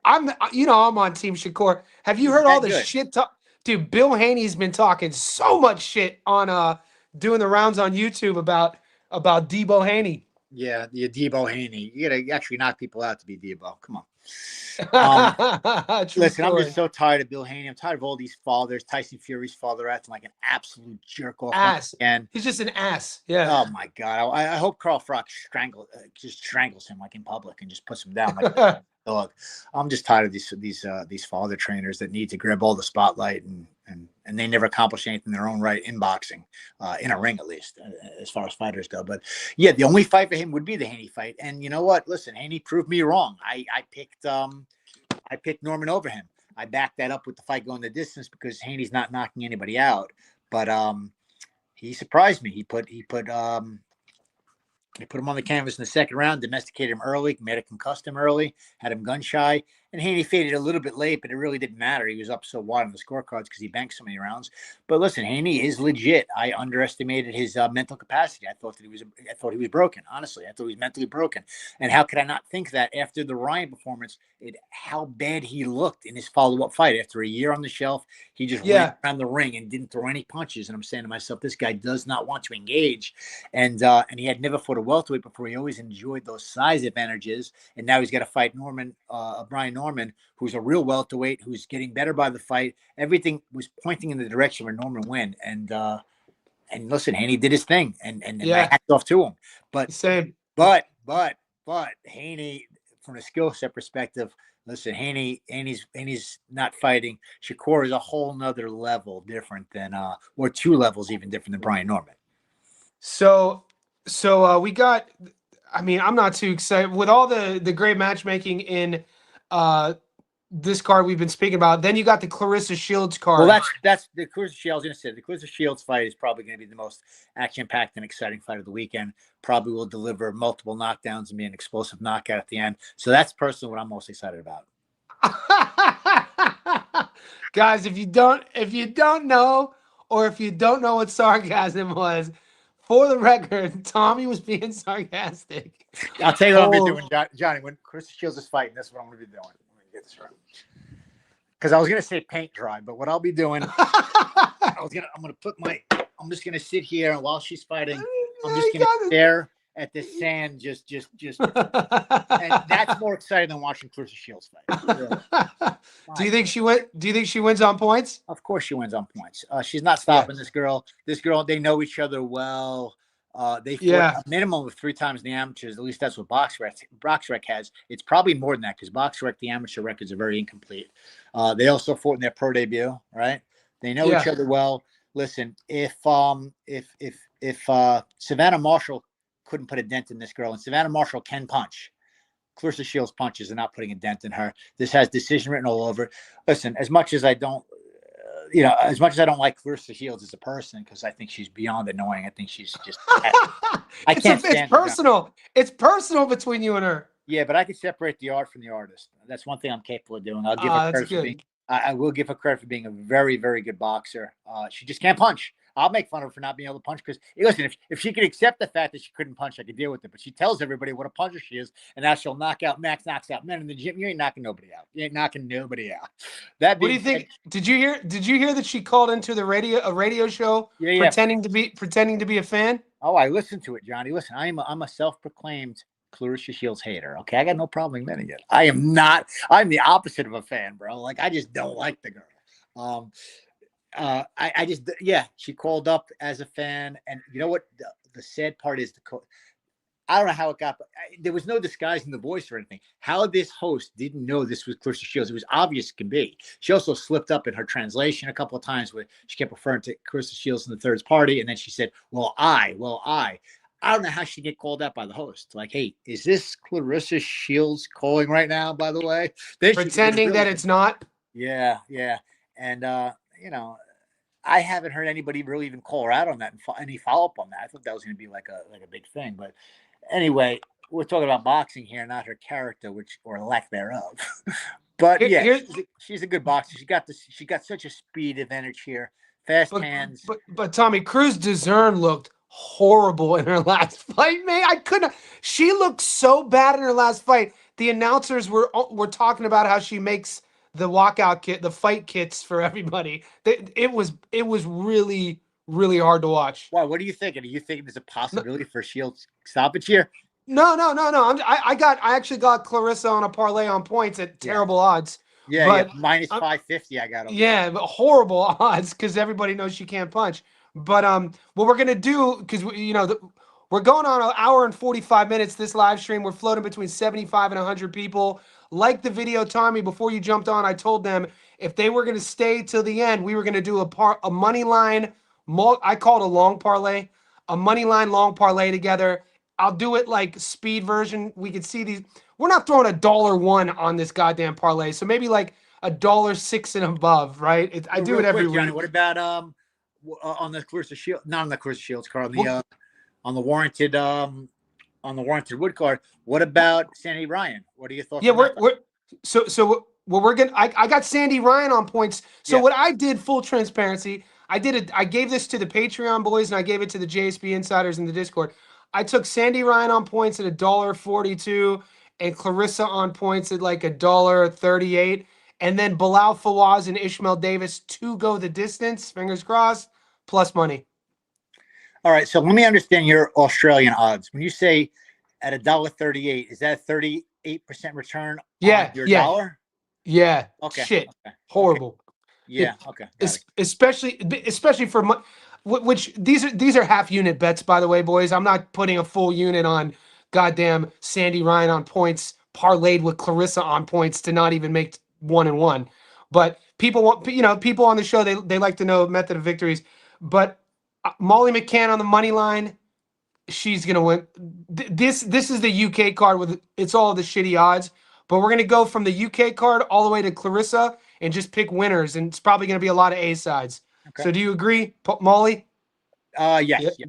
I'm on Team Shakur. Have you heard all the shit talk? Dude, Bill Haney's been talking so much shit on doing the rounds on YouTube about Debo Haney. Yeah, the Debo Haney. You gotta actually knock people out to be Debo. Come on. Listen, I'm just so tired of Bill Haney. I'm tired of all these fathers. Tyson Fury's father acting like an absolute jerk off. Ass. And he's just an ass. Yeah. Oh my God. I hope Carl Froch strangles him like in public and just puts him down like a dog. I'm just tired of these father trainers that need to grab all the spotlight and they never accomplish anything in their own right in boxing, in a ring at least, as far as fighters go. But yeah, the only fight for him would be the Haney fight. And you know what? Listen, Haney proved me wrong. I picked Norman over him. I backed that up with the fight going the distance because Haney's not knocking anybody out. But he surprised me. He put him on the canvas in the second round, domesticated him early, made a concussed him early, had him gun shy. And Haney faded a little bit late, but it really didn't matter. He was up so wide on the scorecards because he banked so many rounds. But listen, Haney is legit. I underestimated his mental capacity. I thought he was broken. Honestly, I thought he was mentally broken. And how could I not think that after the Ryan performance, how bad he looked in his follow-up fight after a year on the shelf? He just ran around the ring and didn't throw any punches. And I'm saying to myself, this guy does not want to engage. And he had never fought a welterweight before. He always enjoyed those size advantages. And now he's got to fight Brian Norman, who's a real welterweight, who's getting better by the fight. Everything was pointing in the direction where Norman win. And listen, Haney did his thing, and my hats off to him. But Haney, from a skill set perspective, listen, Haney's not fighting. Shakur is a whole nother level different than, or 2 levels even different than Brian Norman. So we got. I mean, I'm not too excited with all the great matchmaking in this card we've been speaking about. Then you got the Clarissa Shields card. Well, that's the Clarissa Shields. I was going to say the Clarissa Shields fight is probably going to be the most action-packed and exciting fight of the weekend. Probably will deliver multiple knockdowns and be an explosive knockout at the end. So that's personally what I'm most excited about. Guys, if you don't know, or if you don't know what sarcasm was, for the record, Tommy was being sarcastic. I'll tell you what I'll be doing, Johnny. When Clarissa Shields is fighting, this is what I'm going to be doing. Let me get this right. Because I was going to say paint dry, but what I'll be doing, I'm just going to sit here, and while she's fighting, I'm just going to stare at the sand, just, and that's more exciting than watching Clarissa Shields fight. Really. Do you think she wins on points? Of course she wins on points. She's not stopping this girl. This girl, they know each other well. They fought a minimum of 3 times in the amateurs. At least that's what BoxRec has. It's probably more than that because BoxRec, the amateur records are very incomplete. They also fought in their pro debut, right? They know each other well. Listen, if Savannah Marshall couldn't put a dent in this girl, and Savannah Marshall can punch, Clarissa Shields punches are not putting a dent in her. This has decision written all over. Listen, as much as I don't like Clarissa Shields as a person, because I think she's beyond annoying. I think she's just. I can't stand. It's personal. It's personal between you and her. Yeah, but I can separate the art from the artist. That's one thing I'm capable of doing. I'll give her credit for being. I will give her credit for being a very, very good boxer. She just can't punch. I'll make fun of her for not being able to punch because listen, if she could accept the fact that she couldn't punch, I could deal with it. But she tells everybody what a puncher she is, and now she'll knock out Max knocks out men in the gym. You ain't knocking nobody out. You ain't knocking nobody out. That What do being you think? said, Did you hear that she called into the radio show yeah. pretending to be a fan? Oh, I listened to it, Johnny. Listen, I'm a self-proclaimed Clarissa Shields hater. Okay, I got no problem admitting it. I am not. I'm the opposite of a fan, bro. Like I just don't like the girl. I just she called up as a fan, and you know what? The sad part is I don't know how it got, but there was no disguising the voice or anything. How this host didn't know this was Clarissa Shields, it was obvious can be. She also slipped up in her translation a couple of times where she kept referring to Clarissa Shields in the third party, and then she said, well, I don't know how she get called out by the host. Like, hey, is this Clarissa Shields calling right now, by the way? Then Pretending that it's not? Yeah. And, I haven't heard anybody really even call her out on that and any follow-up on that. I thought that was going to be like a big thing. But anyway, we're talking about boxing here, not her character, or lack thereof. But she's a good boxer. She got such a speed advantage here, fast hands. But Tommy, Cruz Dezern looked horrible in her last fight, man. She looked so bad in her last fight. The announcers were talking about how she makes the walkout kit, the fight kits for everybody. It was really, really hard to watch. Why? What are you thinking? Are you thinking there's a possibility for Shields stoppage here? No. I actually got Clarissa on a parlay on points at terrible odds. But minus 550. I got them. Yeah, but horrible odds because everybody knows she can't punch. But what we're gonna do, because we're going on an hour and 45 minutes. This live stream, we're floating between 75 and 100 people. Like the video, Tommy, before you jumped on, I told them if they were going to stay till the end, we were going to do a money line. I call it a long parlay, a money line long parlay together. I'll do it like speed version. We could see these. We're not throwing $1 on this goddamn parlay, so maybe like $6 and above, right? I do it every week. Johnny, what about on the Clarissa Shields? Not on the Clarissa Shields card, on the warranted wood card. What about Sandy Ryan? What are your thoughts? Yeah, we're gonna. I got Sandy Ryan on points. So what I did, full transparency, I gave this to the Patreon boys and I gave it to the JSB insiders in the Discord. I took Sandy Ryan on points at $1.42 and Clarissa on points at like $1.38, and then Bilal Fawaz and Ishmael Davis to go the distance. Fingers crossed, plus money. All right, so let me understand your Australian odds. When you say at $1.38, is that a 38% return on your dollar? Yeah. Okay. Shit. Okay. Horrible. Okay. Yeah. Okay. Especially for which these are half unit bets, by the way, boys. I'm not putting a full unit on goddamn Sandy Ryan on points parlayed with Clarissa on points to not even make 1-1. But people on the show, they like to know method of victories. But Molly McCann on the money line, she's gonna win. This is the UK card with it's all the shitty odds, but we're gonna go from the UK card all the way to Clarissa and just pick winners, and it's probably gonna be a lot of A sides. Okay. So do you agree, Molly? Yes. Yep. Yeah.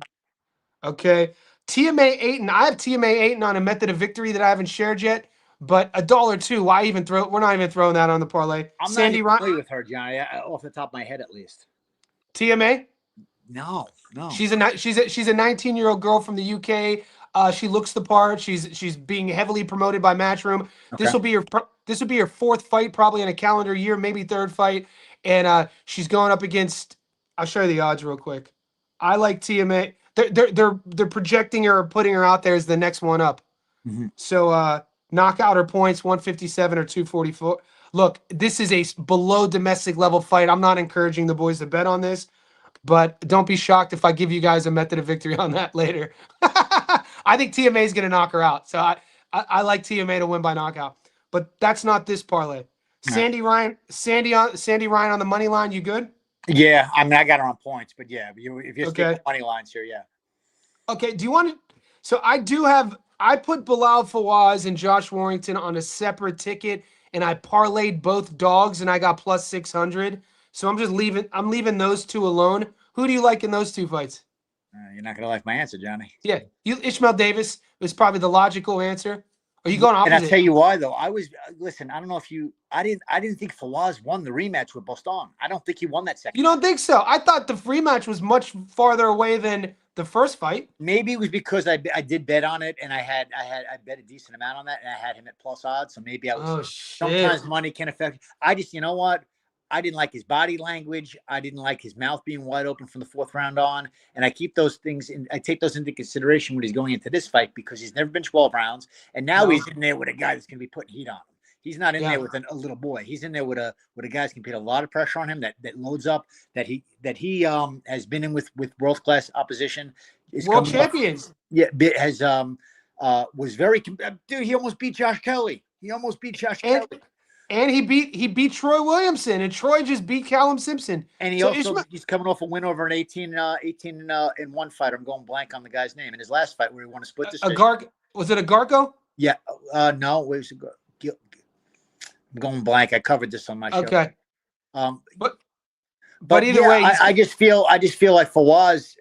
Okay. TMA Ayton, I have TMA Ayton on a method of victory that I haven't shared yet, but $1.02. Why even throw? We're not even throwing that on the parlay. I'm Sandy not familiar with her, Johnny, off the top of my head at least. TMA. No. She's a 19-year-old girl from the UK. She looks the part. She's being heavily promoted by Matchroom. Okay. This will be her fourth fight, probably in a calendar year, maybe third fight. And she's going up against. I'll show you the odds real quick. I like TMA. They're projecting her or putting her out there as the next one up. Mm-hmm. So knockout her points 157 or 244. Look, this is a below domestic level fight. I'm not encouraging the boys to bet on this. But don't be shocked if I give you guys a method of victory on that later. I think TMA is going to knock her out. So I like TMA to win by knockout. But that's not this parlay. Sandy Ryan on the money line, you good? Yeah, I mean, I got her on points. But yeah, if you're sticking money lines here, yeah. Okay, do you want to – so I put Bilal Fawaz and Josh Warrington on a separate ticket, and I parlayed both dogs, and I got plus 600. So I'm leaving those two alone. Who do you like in those two fights? You're not going to like my answer, Johnny. Yeah. Ishmael Davis is probably the logical answer. Are you going And I'll opposite? tell you why, though. Listen, I don't know if I didn't think Fawaz won the rematch with Boston. I don't think he won that second. You don't think so? I thought the rematch was much farther away than the first fight. Maybe it was because I did bet on it, and I bet a decent amount on that, and I had him at plus odds. So maybe I was. Oh shit! Sometimes money can affect. You know what? I didn't like his body language. I didn't like his mouth being wide open from the fourth round on, and I keep those things I take those into consideration when he's going into this fight because he's never been 12 rounds, and now he's in there with a guy that's going to be putting heat on him. He's not in there with a little boy. He's in there with a guy that's going to put a lot of pressure on him. That loads up. That he has been in with world class opposition. World champions. Was very dude. He almost beat Josh Kelly. Kelly. And he beat Troy Williamson, and Troy just beat Callum Simpson. And he's coming off a win over an 18 in one fight. I'm going blank on the guy's name. In his last fight where he won a split decision. Was it a Garco? Yeah. No, it was I'm going blank. I covered this on my show. Okay. But either way, I just feel like Fawaz,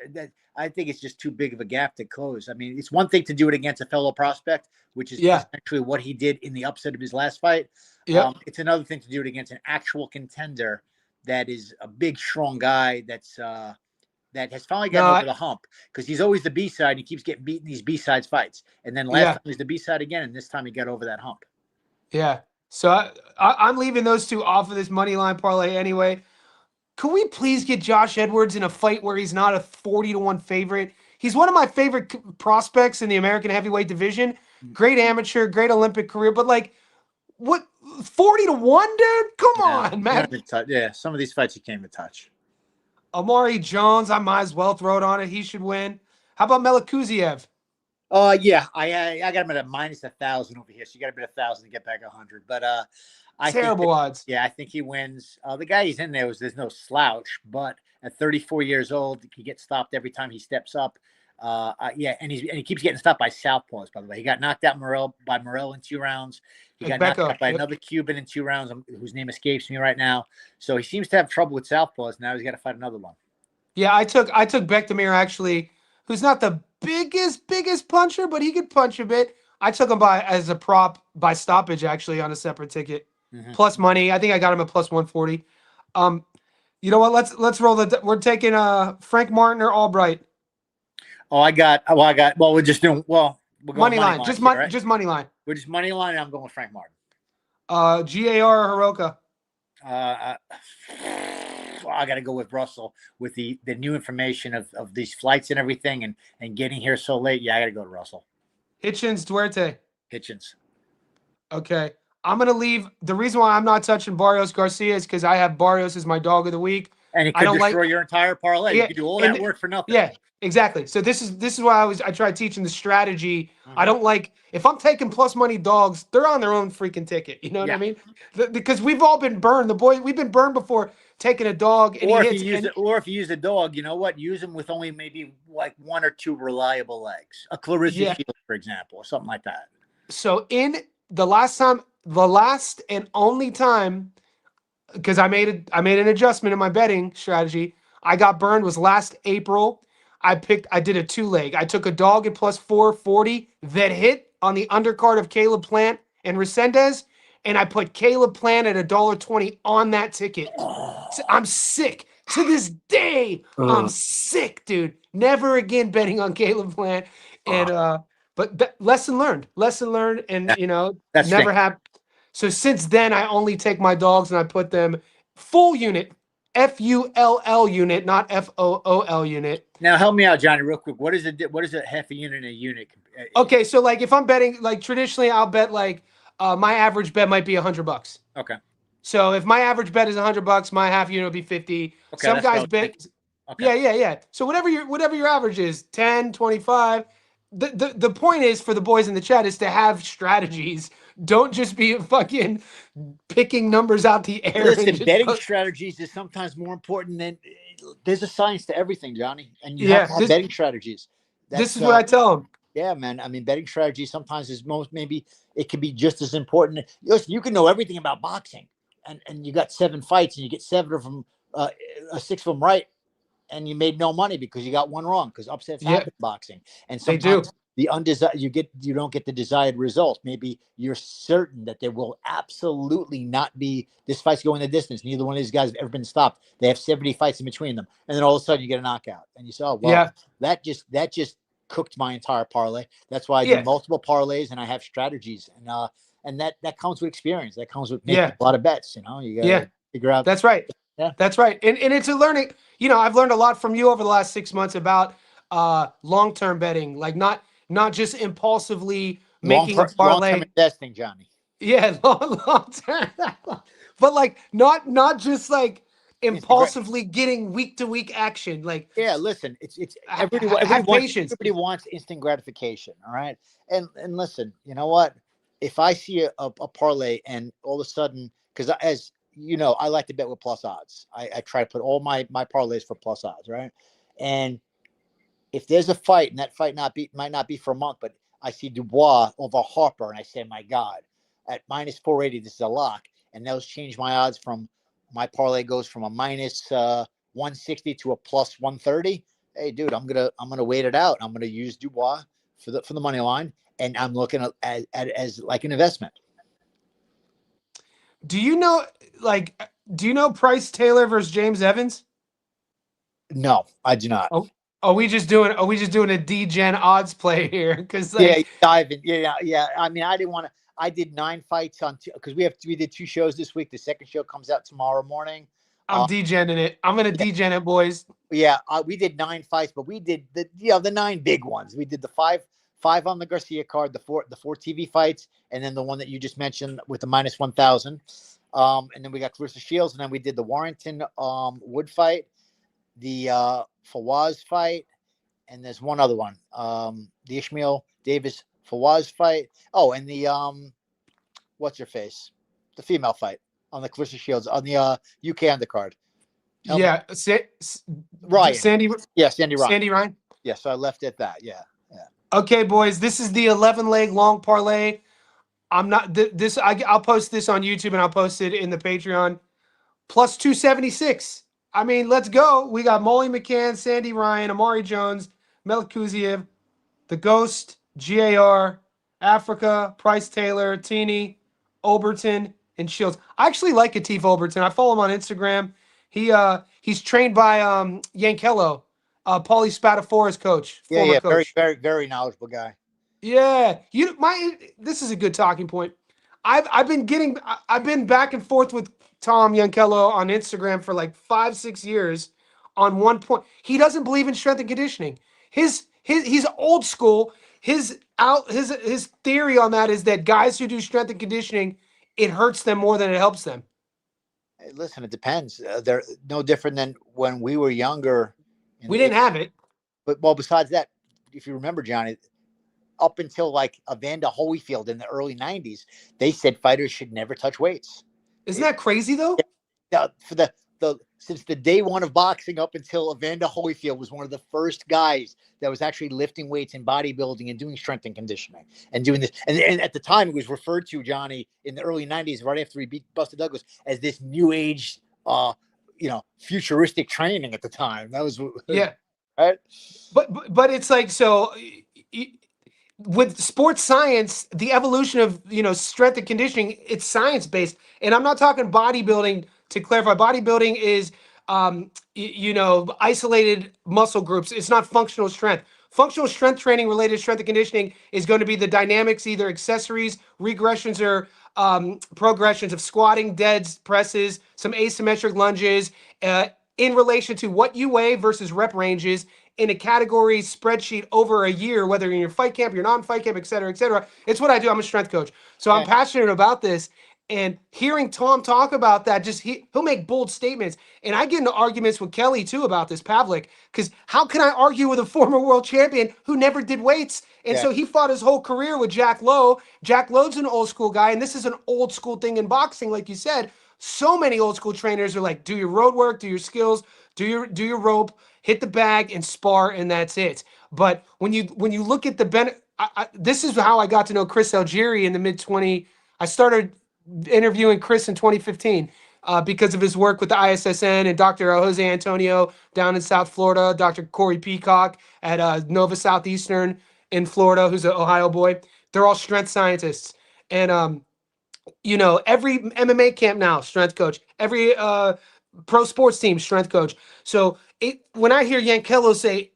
I think it's just too big of a gap to close. I mean, it's one thing to do it against a fellow prospect, which is essentially what he did in the upset of his last fight. Yeah. It's another thing to do it against an actual contender that is a big, strong guy that has finally gotten over the hump because he's always the B-side. He keeps getting beaten these B-sides fights. And then last time he was the B-side again, and this time he got over that hump. Yeah. So I'm leaving those two off of this money line parlay anyway. Could we please get Josh Edwards in a fight where he's not a 40-1 favorite? He's one of my favorite prospects in the American heavyweight division. Great amateur, great Olympic career, but like, what 40-1, dude? Come on, man. Yeah, some of these fights you can't even touch. Amari Jones, I might as well throw it on it. He should win. How about Melikuziev? Yeah, I got him at a minus 1,000 over here. So you got to bet 1,000 to get back 100. But terrible odds. Yeah, I think he wins. The guy he's in there's no slouch, but at 34 years old, he gets stopped every time he steps up. And he keeps getting stopped by southpaws. By the way, he got knocked out by Morel in 2 rounds. He got knocked out by another Cuban in 2 rounds, whose name escapes me right now. So he seems to have trouble with southpaws. Now he's got to fight another one. Yeah, I took Bektemir actually, who's not the biggest puncher, but he could punch a bit. I took him as a prop by stoppage actually on a separate ticket, plus money. I think I got him at plus 140. You know what? Let's roll we're taking Frank Martin or Albright. We're just doing money line. Just money line. We're just money line, and I'm going with Frank Martin. GAR or Hiraoka? I got to go with Russell with the new information of these flights and everything and getting here so late. Yeah, I got to go to Russell. Hitchins, Duarte. Hitchins. Okay. I'm going to leave. The reason why I'm not touching Barrios Garcia is because I have Barrios as my dog of the week. And it could destroy your entire parlay. Yeah, you could do all that work for nothing. Yeah, exactly. So this is why I tried teaching the strategy. I don't like, if I'm taking plus money dogs, they're on their own freaking ticket. You know what I mean? Because we've all been burned. We've been burned before taking a dog. And or if you use a dog, you know what? Use them with only maybe like 1 or 2 reliable legs. A Clarissa Shield, for example, or something like that. So in the last and only time, because I made an adjustment in my betting strategy, I got burned was last April. I did a 2-leg. I took a dog at plus 440 that hit on the undercard of Caleb Plant and Resendez, and I put Caleb Plant at $1.20 on that ticket. So I'm sick. To this day, I'm sick, dude. Never again betting on Caleb Plant. And but lesson learned, and that's never happened. So since then, I only take my dogs and I put them full unit, FULL unit, not FOOL unit. Now help me out, Johnny, real quick. What is a half a unit and a unit? Okay, so like if I'm betting, like traditionally, I'll bet like my average bet might be $100. Okay. So if my average bet is $100, my half unit will be 50. Okay, some guys bet. Okay. Yeah. So whatever your average is, 10, 25. The point is for the boys in the chat is to have strategies. Don't just be fucking picking numbers out the air. Listen, betting strategies is sometimes more important than there's a science to everything, Johnny. And you have to have betting strategies. This is what I tell them. Yeah, man. I mean, betting strategy sometimes is maybe it can be just as important. Listen, you can know everything about boxing, and you got 7 fights, and you get 7 of them, 6 of them right, and you made no money because you got 1 wrong because upsets happen in boxing. And sometimes you don't get the desired result. Maybe you're certain that there will absolutely not be this fight's going the distance. Neither one of these guys have ever been stopped. They have 70 fights in between them, and then all of a sudden you get a knockout, and you say, "Oh well, Yeah. that just cooked my entire parlay." That's why I do Yeah. multiple parlays, and I have strategies, and that comes with experience. That comes with making Yeah. a lot of bets. You know, you got Yeah. to figure out. That's right. Yeah. That's right. And it's a learning. I've learned a lot from you over the last 6 months about long-term betting, like not just impulsively making a Long-term parlay. investing, Johnny. Yeah, long term. But like not just like Instagram. impulsively getting week to week action. Like Yeah, listen, it's have patience. everybody wants instant gratification, all right? And listen, you know what? If I see a parlay and all of a sudden, because as you know, I like to bet with plus odds. I try to put all my parlays for plus odds, right? And if there's a fight and that fight might not be for a month, but I see Dubois over Harper and I say, my God, at minus 480, this is a lock. And those change my odds from my parlay goes from a minus 160 to a plus 130. Hey, dude, I'm gonna wait it out. I'm gonna use Dubois for the money line, and I'm looking at as like an investment. Do you know Price Taylor versus James Evans? No, I do not. Oh, are we just doing a D-Gen odds play here? Because Yeah, dive in. Yeah. I mean, I didn't want to. I did 9 fights on because we did 2 shows this week. The second show comes out tomorrow morning. I'm D-Genning it. I'm gonna D-Gen it, boys. Yeah, we did 9 fights, but we did the 9 big ones. We did the five on the Garcia card, the four TV fights, and then the one that you just mentioned with the minus 1,000. And then we got Clarissa Shields, and then we did the Warrington Wood fight, the Fawaz fight, and there's one other one, the Ishmael Davis Fawaz fight. Oh, and the what's her face, the female fight on the Clarissa Shields on the UK undercard. Yeah, Ryan. Sandy. Yeah, Sandy Ryan. Sandy Ryan. Yeah, so I left it at that. Yeah. Okay, boys, this is the 11-leg long parlay. I'm not this. I'll post this on YouTube and I'll post it in the Patreon. Plus 276. I mean, let's go. We got Molly McCann, Sandy Ryan, Amari Jones, Melkuziev, The Ghost, GAR, Africa, Price Taylor, Teeny, Overton, and Shields. I actually like Atif Overton. I follow him on Instagram. He's trained by Yankello, Paulie Spatafora's coach. Yeah, coach. very, very, very knowledgeable guy. Yeah, this is a good talking point. I've been back and forth with Tom Yankello on Instagram for like 5-6 years on one point. He doesn't believe in strength and conditioning. He's old school. His theory on that is that guys who do strength and conditioning, it hurts them more than it helps them. Hey, listen, it depends. They're no different than when we were younger. We didn't have it. But besides that, if you remember, Johnny, up until like Evander Holyfield in the early 90s, they said fighters should never touch weights. Isn't that crazy though? For since the day one of boxing up until Evander Holyfield was one of the first guys that was actually lifting weights in bodybuilding and doing strength and conditioning and doing this. And at the time, it was referred to, Johnny, in the early 90s, right after he beat Buster Douglas, as this new age, futuristic training at the time. That was yeah. Right. But it's like, so with sports science, the evolution of strength and conditioning, it's science based. And I'm not talking bodybuilding. To clarify, bodybuilding is isolated muscle groups. It's not functional strength. Functional strength training related to strength and conditioning is going to be the dynamics, either accessories, regressions, or progressions of squatting, deads, presses, some asymmetric lunges, in relation to what you weigh versus rep ranges in a category spreadsheet over a year, whether you're in your fight camp, your non-fight camp, et cetera, et cetera. It's what I do. I'm a strength coach. So I'm passionate about this. And hearing Tom talk about that, he'll make bold statements. And I get into arguments with Kelly too about this, Pavlik, because how can I argue with a former world champion who never did weights? And so he fought his whole career with Jack Lowe. Jack Lowe's an old school guy, and this is an old school thing in boxing, like you said. So many old school trainers are like, do your road work, do your skills, do your rope, hit the bag, and spar, and that's it. But when you look at the this is how I got to know Chris Algieri in the mid-20. I started interviewing Chris in 2015 because of his work with the ISSN and Dr. Jose Antonio down in South Florida, Dr. Corey Peacock at Nova Southeastern, in Florida, who's an Ohio boy. They're all strength scientists, and every MMA camp now, strength coach. Every pro sports team, strength coach. So when I hear Yankello say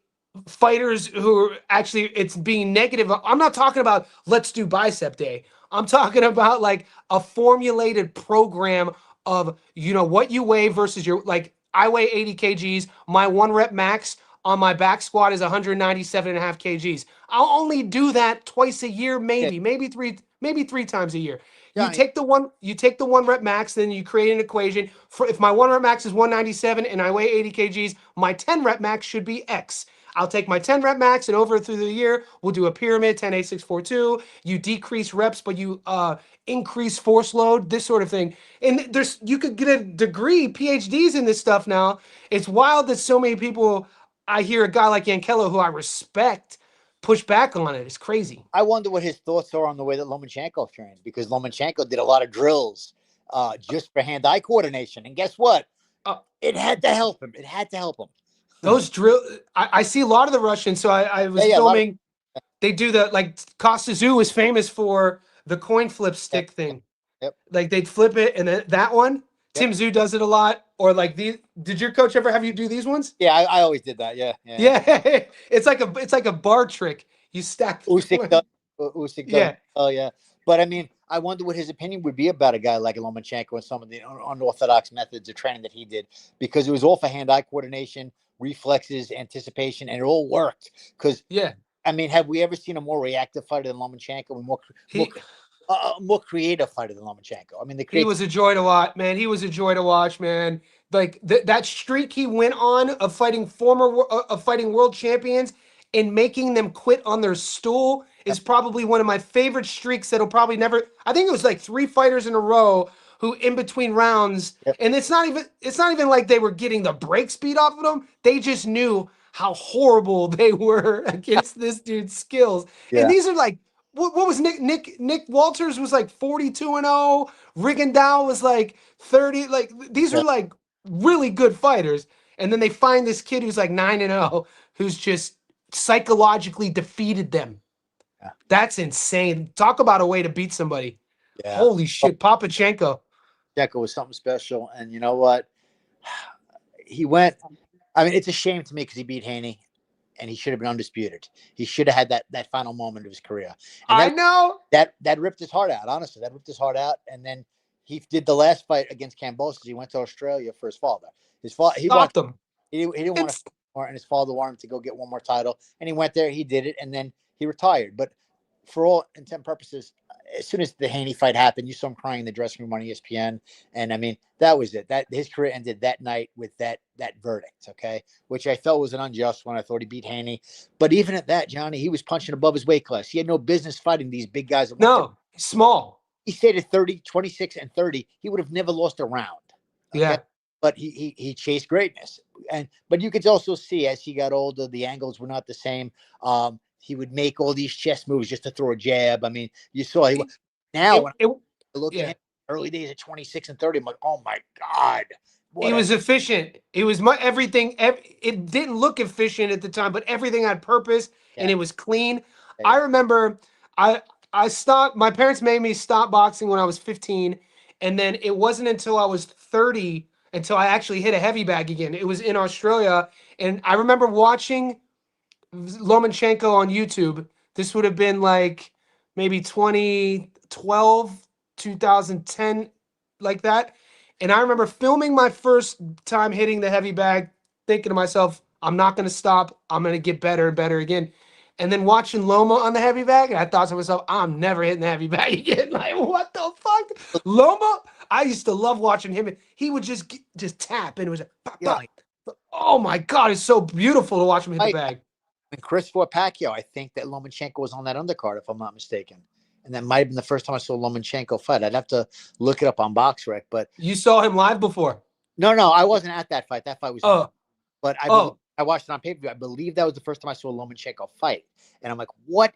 fighters who are actually it's being negative, I'm not talking about let's do bicep day. I'm talking about like a formulated program of what you weigh versus your like I weigh 80 kgs. My 1 rep max on my back squat is 197.5 kgs. I'll only do that twice a year, Okay, maybe three times a year. You Johnny. take the 1 rep max, then you create an equation for if my 1 rep max is 197 and I weigh 80 kgs, my 10 rep max should be X. I'll take my 10 rep max and over through the year, we'll do a pyramid 10 8 6 4 2. You decrease reps, but you increase force load, this sort of thing. And you could get a degree, PhDs in this stuff now. It's wild that so many people. I hear a guy like Yankello, who I respect, push back on it. It's crazy. I wonder what his thoughts are on the way that Lomachenko trains, because Lomachenko did a lot of drills just for hand-eye coordination. And guess what? It had to help him. It had to help him. Those drill, I see a lot of the Russians. So I was filming. They do the like Kostazu is famous for the coin flip stick thing. Yep. Like they'd flip it, and then that one. Yep. Tim Zhu does it a lot. Or like these. Did your coach ever have you do these ones? Yeah, I always did that. Yeah. It's like a bar trick. You stack. Usyk does. Yeah. Oh yeah. But I mean, I wonder what his opinion would be about a guy like Lomachenko and some of the unorthodox methods of training that he did, because it was all for hand-eye coordination, reflexes, anticipation, and it all worked. Because I mean, have we ever seen a more reactive fighter than Lomachenko, more creative fighter than Lomachenko? I mean, he was a joy to watch, man. He was a joy to watch, man. Like that streak he went on of fighting world champions and making them quit on their stool is probably one of my favorite streaks that'll probably never. I think it was like 3 fighters in a row who in between rounds, and it's not even like they were getting the break speed off of them. They just knew how horrible they were against this dude's skills. And these are like, what was Nick Walters was like 42-0. Rigondeaux was like 30. Like these are like really good fighters. And then they find this kid who's like 9-0, who's just psychologically defeated them. Yeah. That's insane. Talk about a way to beat somebody. Yeah. Holy shit, Papachenko. Papachenko was something special. And you know what? He went. I mean, it's a shame to me because he beat Haney, and he should have been undisputed. He should have had that final moment of his career. And I know that ripped his heart out. Honestly, that ripped his heart out. And then he did the last fight against Kambosos. He went to Australia for his father. His father stopped him. He didn't want to more, and his father wanted him to go get one more title. And he went there. He did it, and then he retired. But for all intent and purposes, as soon as the Haney fight happened, you saw him crying in the dressing room on ESPN. And I mean, that was it. That his career ended that night with that verdict, okay? Which I felt was an unjust one. I thought he beat Haney. But even at that, Johnny, he was punching above his weight class. He had no business fighting these big guys. No, small. He stayed at 30, 26 and 30. He would have never lost a round. Okay? Yeah. But he chased greatness. But you could also see as he got older, the angles were not the same. He would make all these chest moves just to throw a jab. I mean, you saw when I look at him early days at 26 and 30, I'm like, oh my God. He was efficient. It was everything. It didn't look efficient at the time, but everything had purpose and it was clean. Yeah. I remember I stopped. My parents made me stop boxing when I was 15. And then it wasn't until I was 30 until I actually hit a heavy bag again. It was in Australia. And I remember watching Lomachenko on YouTube. This would have been like maybe 2012, 2010, like that. And I remember filming my first time hitting the heavy bag, thinking to myself, I'm not going to stop. I'm going to get better and better again. And then watching Loma on the heavy bag, and I thought to myself, I'm never hitting the heavy bag again. Like, what the fuck? Loma, I used to love watching him. We would just tap, and it was like, pop, pop. Oh my God, it's so beautiful to watch him hit the bag. When Chris fought Pacquiao, I think that Lomachenko was on that undercard, if I'm not mistaken. And that might have been the first time I saw Lomachenko fight. I'd have to look it up on BoxRec. But you saw him live before? No, I wasn't at that fight. That fight was but I watched it on pay-per-view. I believe that was the first time I saw Lomachenko fight. And I'm like, what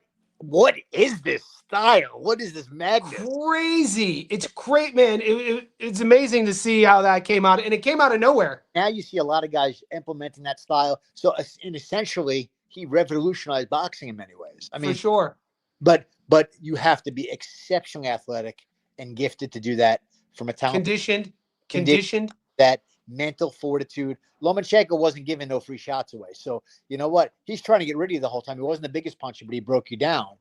is this style? What is this madness? Crazy. It's great, man. It's amazing to see how that came out. And it came out of nowhere. Now you see a lot of guys implementing that style. So, and essentially, he revolutionized boxing in many ways. I mean, for sure. but you have to be exceptionally athletic and gifted to do that from a talent. Conditioned. That mental fortitude. Lomachenko wasn't giving no free shots away. So you know what? He's trying to get rid of you the whole time. He wasn't the biggest puncher, but he broke you down.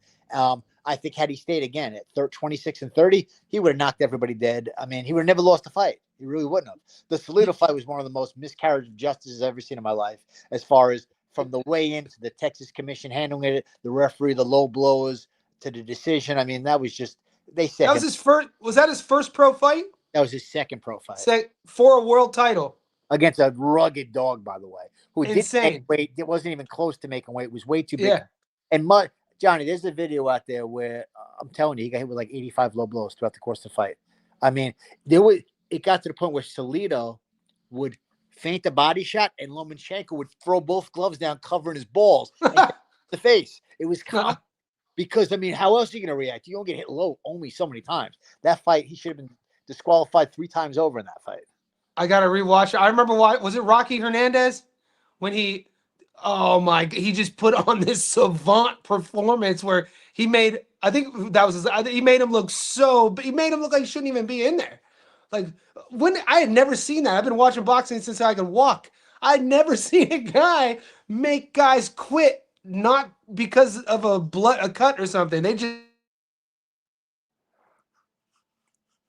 I think had he stayed again at 26-30, he would have knocked everybody dead. I mean, he would have never lost a fight. He really wouldn't have. The Salido fight was one of the most miscarriage of justice I've ever seen in my life, as far as from the way in to the Texas Commission handling it, the referee, the low blows to the decision. I mean, that was just they said That was his first. Was that his first pro fight? that was his second pro fight For a world title against a rugged dog, by the way, who Insane. didn't make weight. It wasn't even close to making weight. It was way too big. Yeah. And Johnny, there's a video out there where I'm telling you, he got hit with like 85 low blows throughout the course of the fight. I mean, it got to the point where Salido would feint a body shot and Lomachenko would throw both gloves down, covering his balls and the face. It was calm because, I mean, how else are you going to react? You don't get hit low only so many times. That fight, he should have been disqualified 3 times over in that fight. I got to rewatch it. I remember was it Rocky Hernandez when he just put on this savant performance where he made, I think that was he made him look like he shouldn't even be in there. Like when I had never seen that. I've been watching boxing since I could walk. I'd never seen a guy make guys quit not because of a cut or something. They just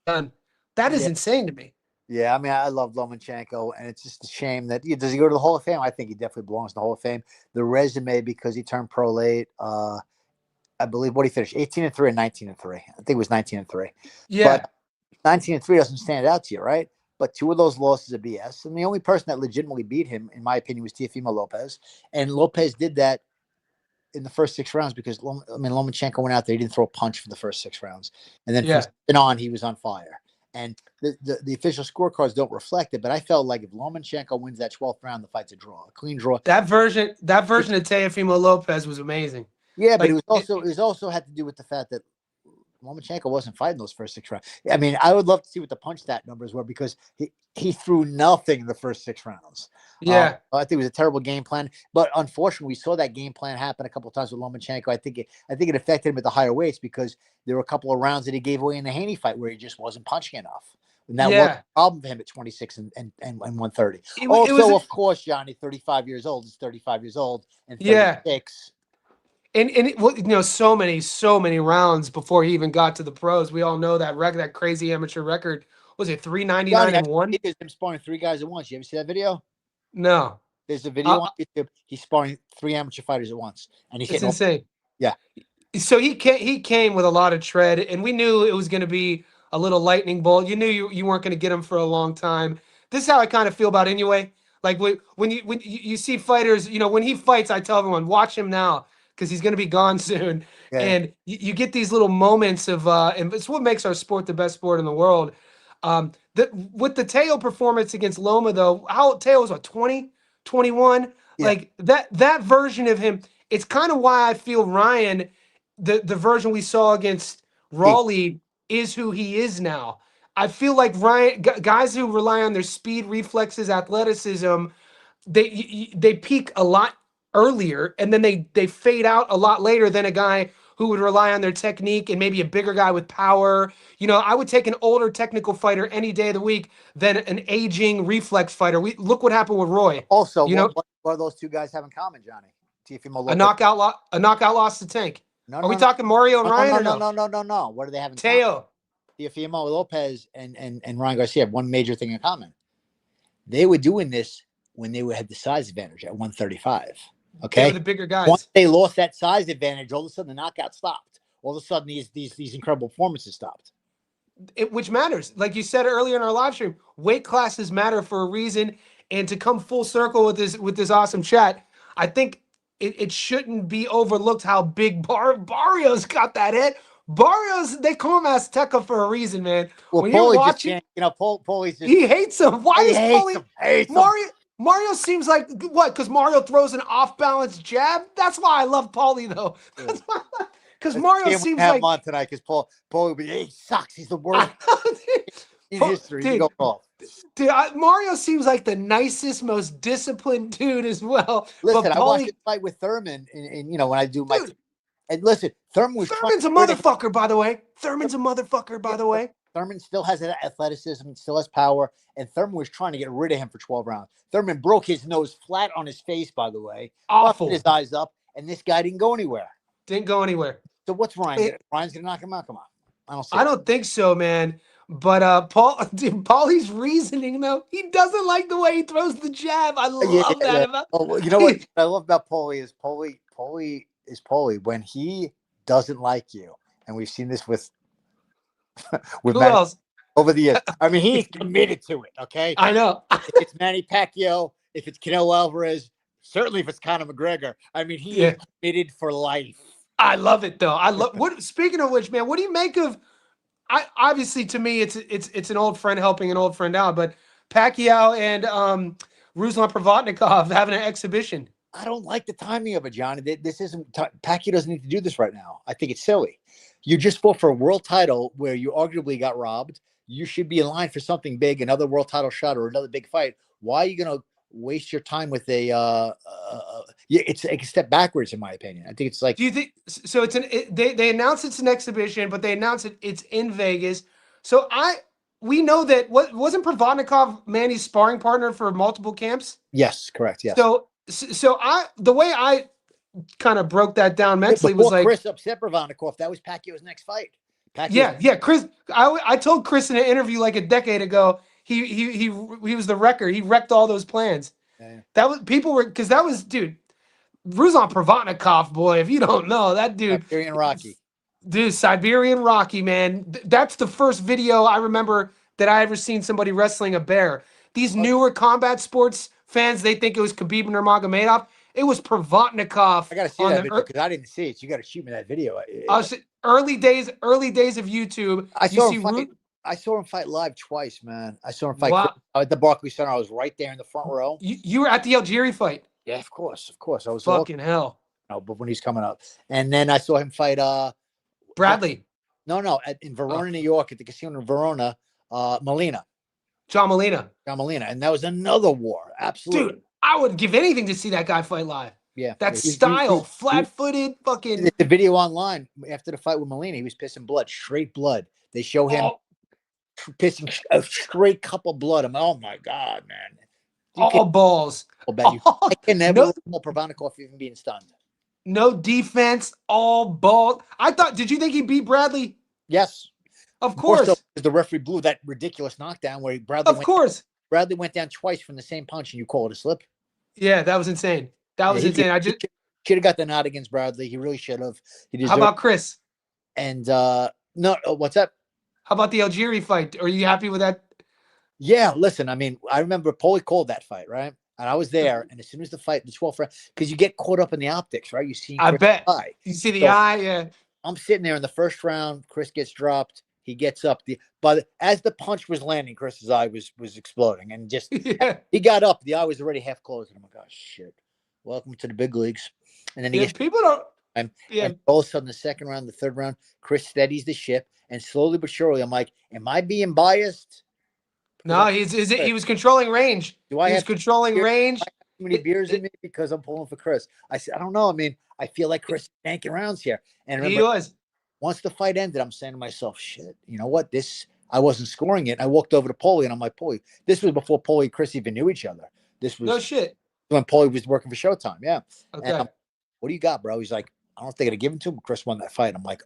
done. That is insane to me. Yeah, I mean, I love Lomachenko, and it's just a shame that does he go to the Hall of Fame? I think he definitely belongs to the Hall of Fame. The resume, because he turned pro late, I believe what he finished 18-3 and 19-3. I think it was 19-3. Yeah, but 19-3 doesn't stand out to you, right? But 2 of those losses are BS, and the only person that legitimately beat him, in my opinion, was Teofimo Lopez, and Lopez did that in the first 6 rounds because Lomachenko went out there, he didn't throw a punch for the first 6 rounds, and then from then on he was on fire. And the official scorecards don't reflect it, but I felt like if Lomachenko wins that 12th round, the fight's a draw, a clean draw. That version of Teofimo Lopez was amazing. Yeah, but it was also had to do with the fact that Lomachenko wasn't fighting those first 6 rounds. I mean, I would love to see what the punch stat numbers were because he threw nothing in the first 6 rounds. Yeah, I think it was a terrible game plan, but unfortunately, we saw that game plan happen a couple of times with Lomachenko. I think it affected him at the higher weights because there were a couple of rounds that he gave away in the Haney fight where he just wasn't punching enough. And that was a problem for him at 26 and 130. Of course, Johnny, 35 years old is 35 years old and 36. And so many rounds before he even got to the pros. We all know that record, that crazy amateur record. Was it 399-1? Him sparring 3 guys at once. You ever see that video? No. There's a video on YouTube. He's sparring 3 amateur fighters at once, and he's hitting insane. Yeah. So he came with a lot of tread, and we knew it was going to be a little lightning bolt. You knew you weren't going to get him for a long time. This is how I kind of feel about Inoue. Like when you see fighters, when he fights, I tell everyone, watch him now because he's going to be gone soon. Yeah. And you get these little moments of, and it's what makes our sport the best sport in the world. With the Teo performance against Loma, though, Teo was 20, 21, like that version of him. It's kind of why I feel Ryan, the version we saw against Raleigh, is who he is now. I feel like Ryan, guys who rely on their speed, reflexes, athleticism, they peak a lot earlier, and then they fade out a lot later than a guy who would rely on their technique and maybe a bigger guy with power. I would take an older technical fighter any day of the week than an aging reflex fighter. Look what happened with Roy. Also, what do those 2 guys have in common, Johnny? A knockout loss to Tank. Are we talking Mario and Ryan? No. What do they have in Teo. common? Teofimo Lopez and Ryan Garcia have one major thing in common. They were doing this when they had the size advantage at 135. Okay, they were the bigger guys. Once they lost that size advantage, all of a sudden the knockout stopped. All of a sudden these incredible performances stopped. Which matters, like you said earlier in our live stream, weight classes matter for a reason. And to come full circle with this awesome chat, I think it shouldn't be overlooked how big Barrios got that hit. Barrios, they call him Azteca for a reason, man. Well, when you're watching, Paulie's just, he hates him. Why does Paulie hate him? Mario seems like what? Because Mario throws an off-balance jab. That's why I love Paulie, though. Because Mario seems like him on tonight. Because Paulie, he sucks. He's the worst. in history to Dude, go off. dude, Mario seems like the nicest, most disciplined dude as well. Listen, But I watched Paulie, a fight with Thurman, and when I do my dude, and listen, Thurman was trying to Thurman's a get rid of him. motherfucker, by the way. Thurman's a motherfucker, by Yeah, the way. Thurman still has that athleticism, still has power, and Thurman was trying to get rid of him for 12 rounds. Thurman broke his nose flat on his face, by the way, busted his Awful. eyes up, and this guy didn't go anywhere. Didn't go anywhere. So what's Ryan gonna? Ryan's gonna knock him out. Come on, I don't see I it. don't think so, man. But Paulie's reasoning though, he doesn't like the way he throws the jab. I love that about. Oh, well, you know what I love about Paulie is Paulie when he doesn't like you, and we've seen this with Who else? over the years. I mean, he's committed to it. Okay, I know. if it's Manny Pacquiao, if it's Canelo Alvarez, certainly if it's Conor McGregor. I mean, he is committed for life. I love it though. I love what. Speaking of which, man, what do you make of? Obviously to me, it's an old friend helping an old friend out, but Pacquiao and Ruslan Provodnikov having an exhibition. I don't like the timing of it, John. This isn't Pacquiao doesn't need to do this right now. I think it's silly. You just fought for a world title where you arguably got robbed. You should be in line for something big, another world title shot or another big fight. Why are you going to waste your time with it's a step backwards in my opinion. I think it's like, do you think so? They announced it's an exhibition, but they announced it's in Vegas. So we know that wasn't Provodnikov Manny's sparring partner for multiple camps? Yes, correct. Yes. So the way I kind of broke that down mentally was like Chris upset Provodnikov. That was Pacquiao's next fight. Chris. I told Chris in an interview like a decade ago. He was the wrecker. He wrecked all those plans. Yeah. That was dude. Ruslan Provodnikov, boy, if you don't know that dude, Siberian Rocky. Dude, Siberian Rocky, man. That's the first video I remember that I ever seen somebody wrestling a bear. These newer combat sports fans, they think it was Khabib Nurmagomedov. It was Provodnikov. I gotta see that video because I didn't see it. You got to shoot me that video. Early days of YouTube. I saw him fight live twice, man. I saw him fight at the Barclays Center. I was right there in the front row. You were at the Algieri fight. Yeah, of course. I was fucking hell. No, but when he's coming up, and then I saw him fight Bradley. No, in Verona, New York, at the casino in Verona, Molina. John Molina, and that was another war. Absolutely, dude. I would give anything to see that guy fight live. Yeah, that style, flat-footed, fucking. The video online after the fight with Molina, he was pissing blood, straight blood. They show him pissing a straight cup of blood. I'm like, oh my god, man. All balls. I'll bet you. I can never recall Provodnikov even being stunned. No defense, all balls. Did you think he beat Bradley? Yes. Of course. So, the referee blew that ridiculous knockdown where Bradley went down twice from the same punch and you call it a slip. Yeah, that was insane. Insane. I just should have got the nod against Bradley. He really should have. How about Chris? And no, what's that? How about the Algieri fight? Are you happy with that? Yeah, listen, I mean, I remember Paulie called that fight, right? And I was there, and as soon as the 12th round, because you get caught up in the optics, right? You see, I bet you see the eye. Yeah, I'm sitting there in the first round. Chris gets dropped. He gets up. As the punch was landing, Chris's eye was exploding, and just he got up. The eye was already half closed. And I'm like, oh shit, welcome to the big leagues. And then he gets people don't. And all of a sudden, the second round, the third round, Chris steadies the ship, and slowly but surely, I'm like, am I being biased? No, he was controlling range. He was controlling range. Too many beers in me because I'm pulling for Chris. I said, I don't know. I mean, I feel like Chris is banking rounds here. And remember, he was. Once the fight ended, I'm saying to myself, shit, you know what? I wasn't scoring it. I walked over to Paulie and I'm like, Paulie, this was before Paulie and Chris even knew each other. This was no shit. When Paulie was working for Showtime. Yeah. Okay. And what do you got, bro? He's like, I don't think I'd give him to him. Chris won that fight. I'm like,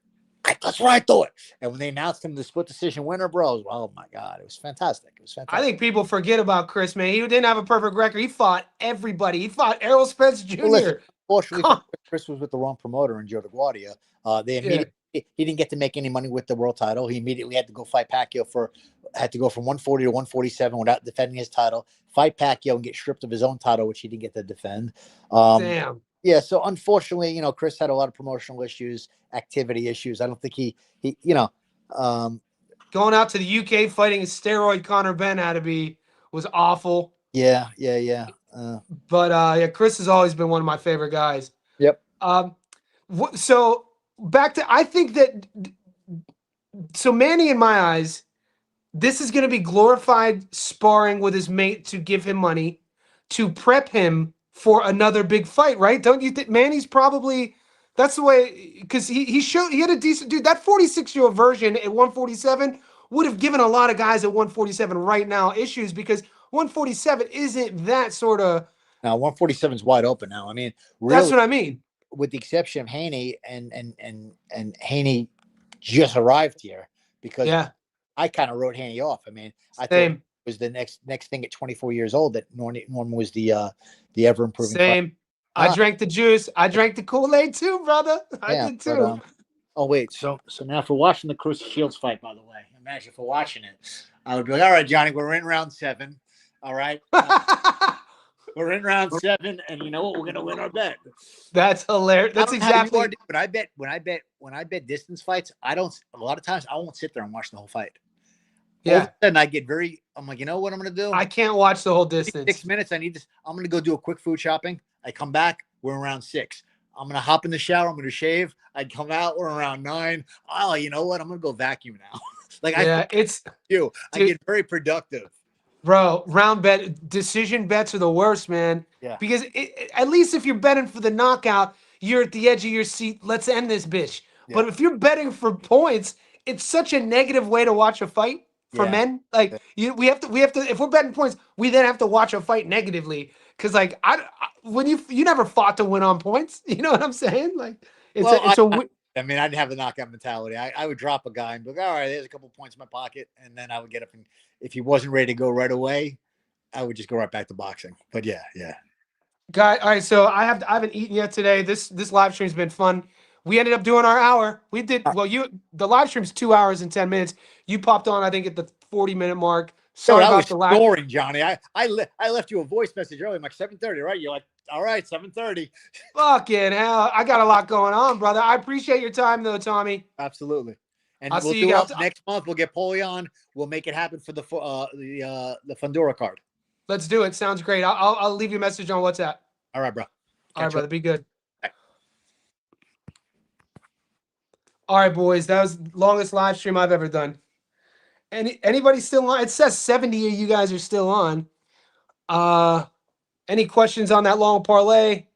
that's right, I thought. And when they announced him the split decision winner, bro, oh my God, it was fantastic. I think people forget about Chris, man. He didn't have a perfect record. He fought everybody. He fought Errol Spence Jr. Well, listen, unfortunately, Chris was with the wrong promoter in Joe DeGuardia. He didn't get to make any money with the world title. He immediately had to go fight Pacquiao had to go from 140 to 147 without defending his title, fight Pacquiao and get stripped of his own title, which he didn't get to defend. Damn. Yeah, so unfortunately, Chris had a lot of promotional issues, activity issues. I don't think he going out to the UK fighting a steroid Conor Benn was awful. Yeah. But Chris has always been one of my favorite guys. Yep. So back to, I think that, so Manny in my eyes this is going to be glorified sparring with his mate to give him money to prep him for another big fight, right? Don't you think Manny's probably that's the way because he had a decent dude. That 46-year-old version at 147 would have given a lot of guys at 147 right now issues because 147 isn't that sort of Now 147 is wide open now. I mean, that's really, what I mean. with the exception of Haney and Haney just arrived here because Yeah, I kind of wrote Haney off. I mean, I thought it same, was the next thing at 24 years old that Norman was the ever improving fighter. same. I drank the juice. I drank the Kool-Aid too, brother. I Yeah, did but too. oh wait, so now for watching the Cruiser Shields fight, by the way, imagine for watching it, I would be like, all right, Johnny, we're in round 7. All right, we're in round 7, and you know what? We're gonna win our bet. That's hilarious. I That's don't know how you exactly. are, but when I bet distance fights, I don't. A lot of times, I won't sit there and watch the whole fight. All of Yeah, a sudden, I get very. I'm like, you know what I'm gonna do? I can't watch the whole 6 distance. minutes. I need this. I'm gonna go do a quick food shopping. I come back. We're in round 6. I'm gonna hop in the shower. I'm gonna shave. I'd come out. We're around 9. Oh, you know what? I'm gonna go vacuum now. Like Yeah, I do. I dude, get very productive. bro. Round bet decision bets are the worst, man. Yeah. Because at least if you're betting for the knockout, you're at the edge of your seat. Let's end this bitch. Yeah. But if you're betting for points, it's such a negative way to watch a fight for Yeah. men. Like we have to. If we're betting points, we then have to watch a fight negatively. Because like when you never fought to win on points. You know what I'm saying? Like Well, it's a I mean, I didn't have the knockout mentality. I would drop a guy and be like, all right, there's a couple of points in my pocket. And then I would get up. And if he wasn't ready to go right away, I would just go right back to boxing. But yeah. guy. All right, so I haven't eaten yet today. This live stream's been fun. We ended up doing our hour. We did well. The live stream's 2 hours and 10 minutes. You popped on, I think, at the 40-minute mark. Dude, Sorry I was about the live. snoring, Johnny. I left you a voice message earlier. I'm like 7:30, right? You're like, all right, 7:30. Fucking hell, I got a lot going on, brother. I appreciate your time, though, Tommy. Absolutely. And I'll we'll see you do guys. it next month. We'll get Paulie on. We'll make it happen for the Fundora card. Let's do it. Sounds great. I'll leave you a message on WhatsApp. All right, bro. All right, Catch you brother. Be good. Bye. All right, boys. That was the longest live stream I've ever done. Anybody still on? It says 70 of you guys are still on. Any questions on that long parlay?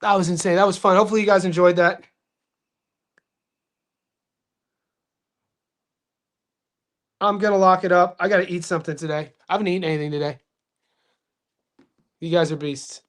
That was insane. That was fun. Hopefully you guys enjoyed that. I'm gonna lock it up. I gotta eat something today. I haven't eaten anything today. You guys are beasts.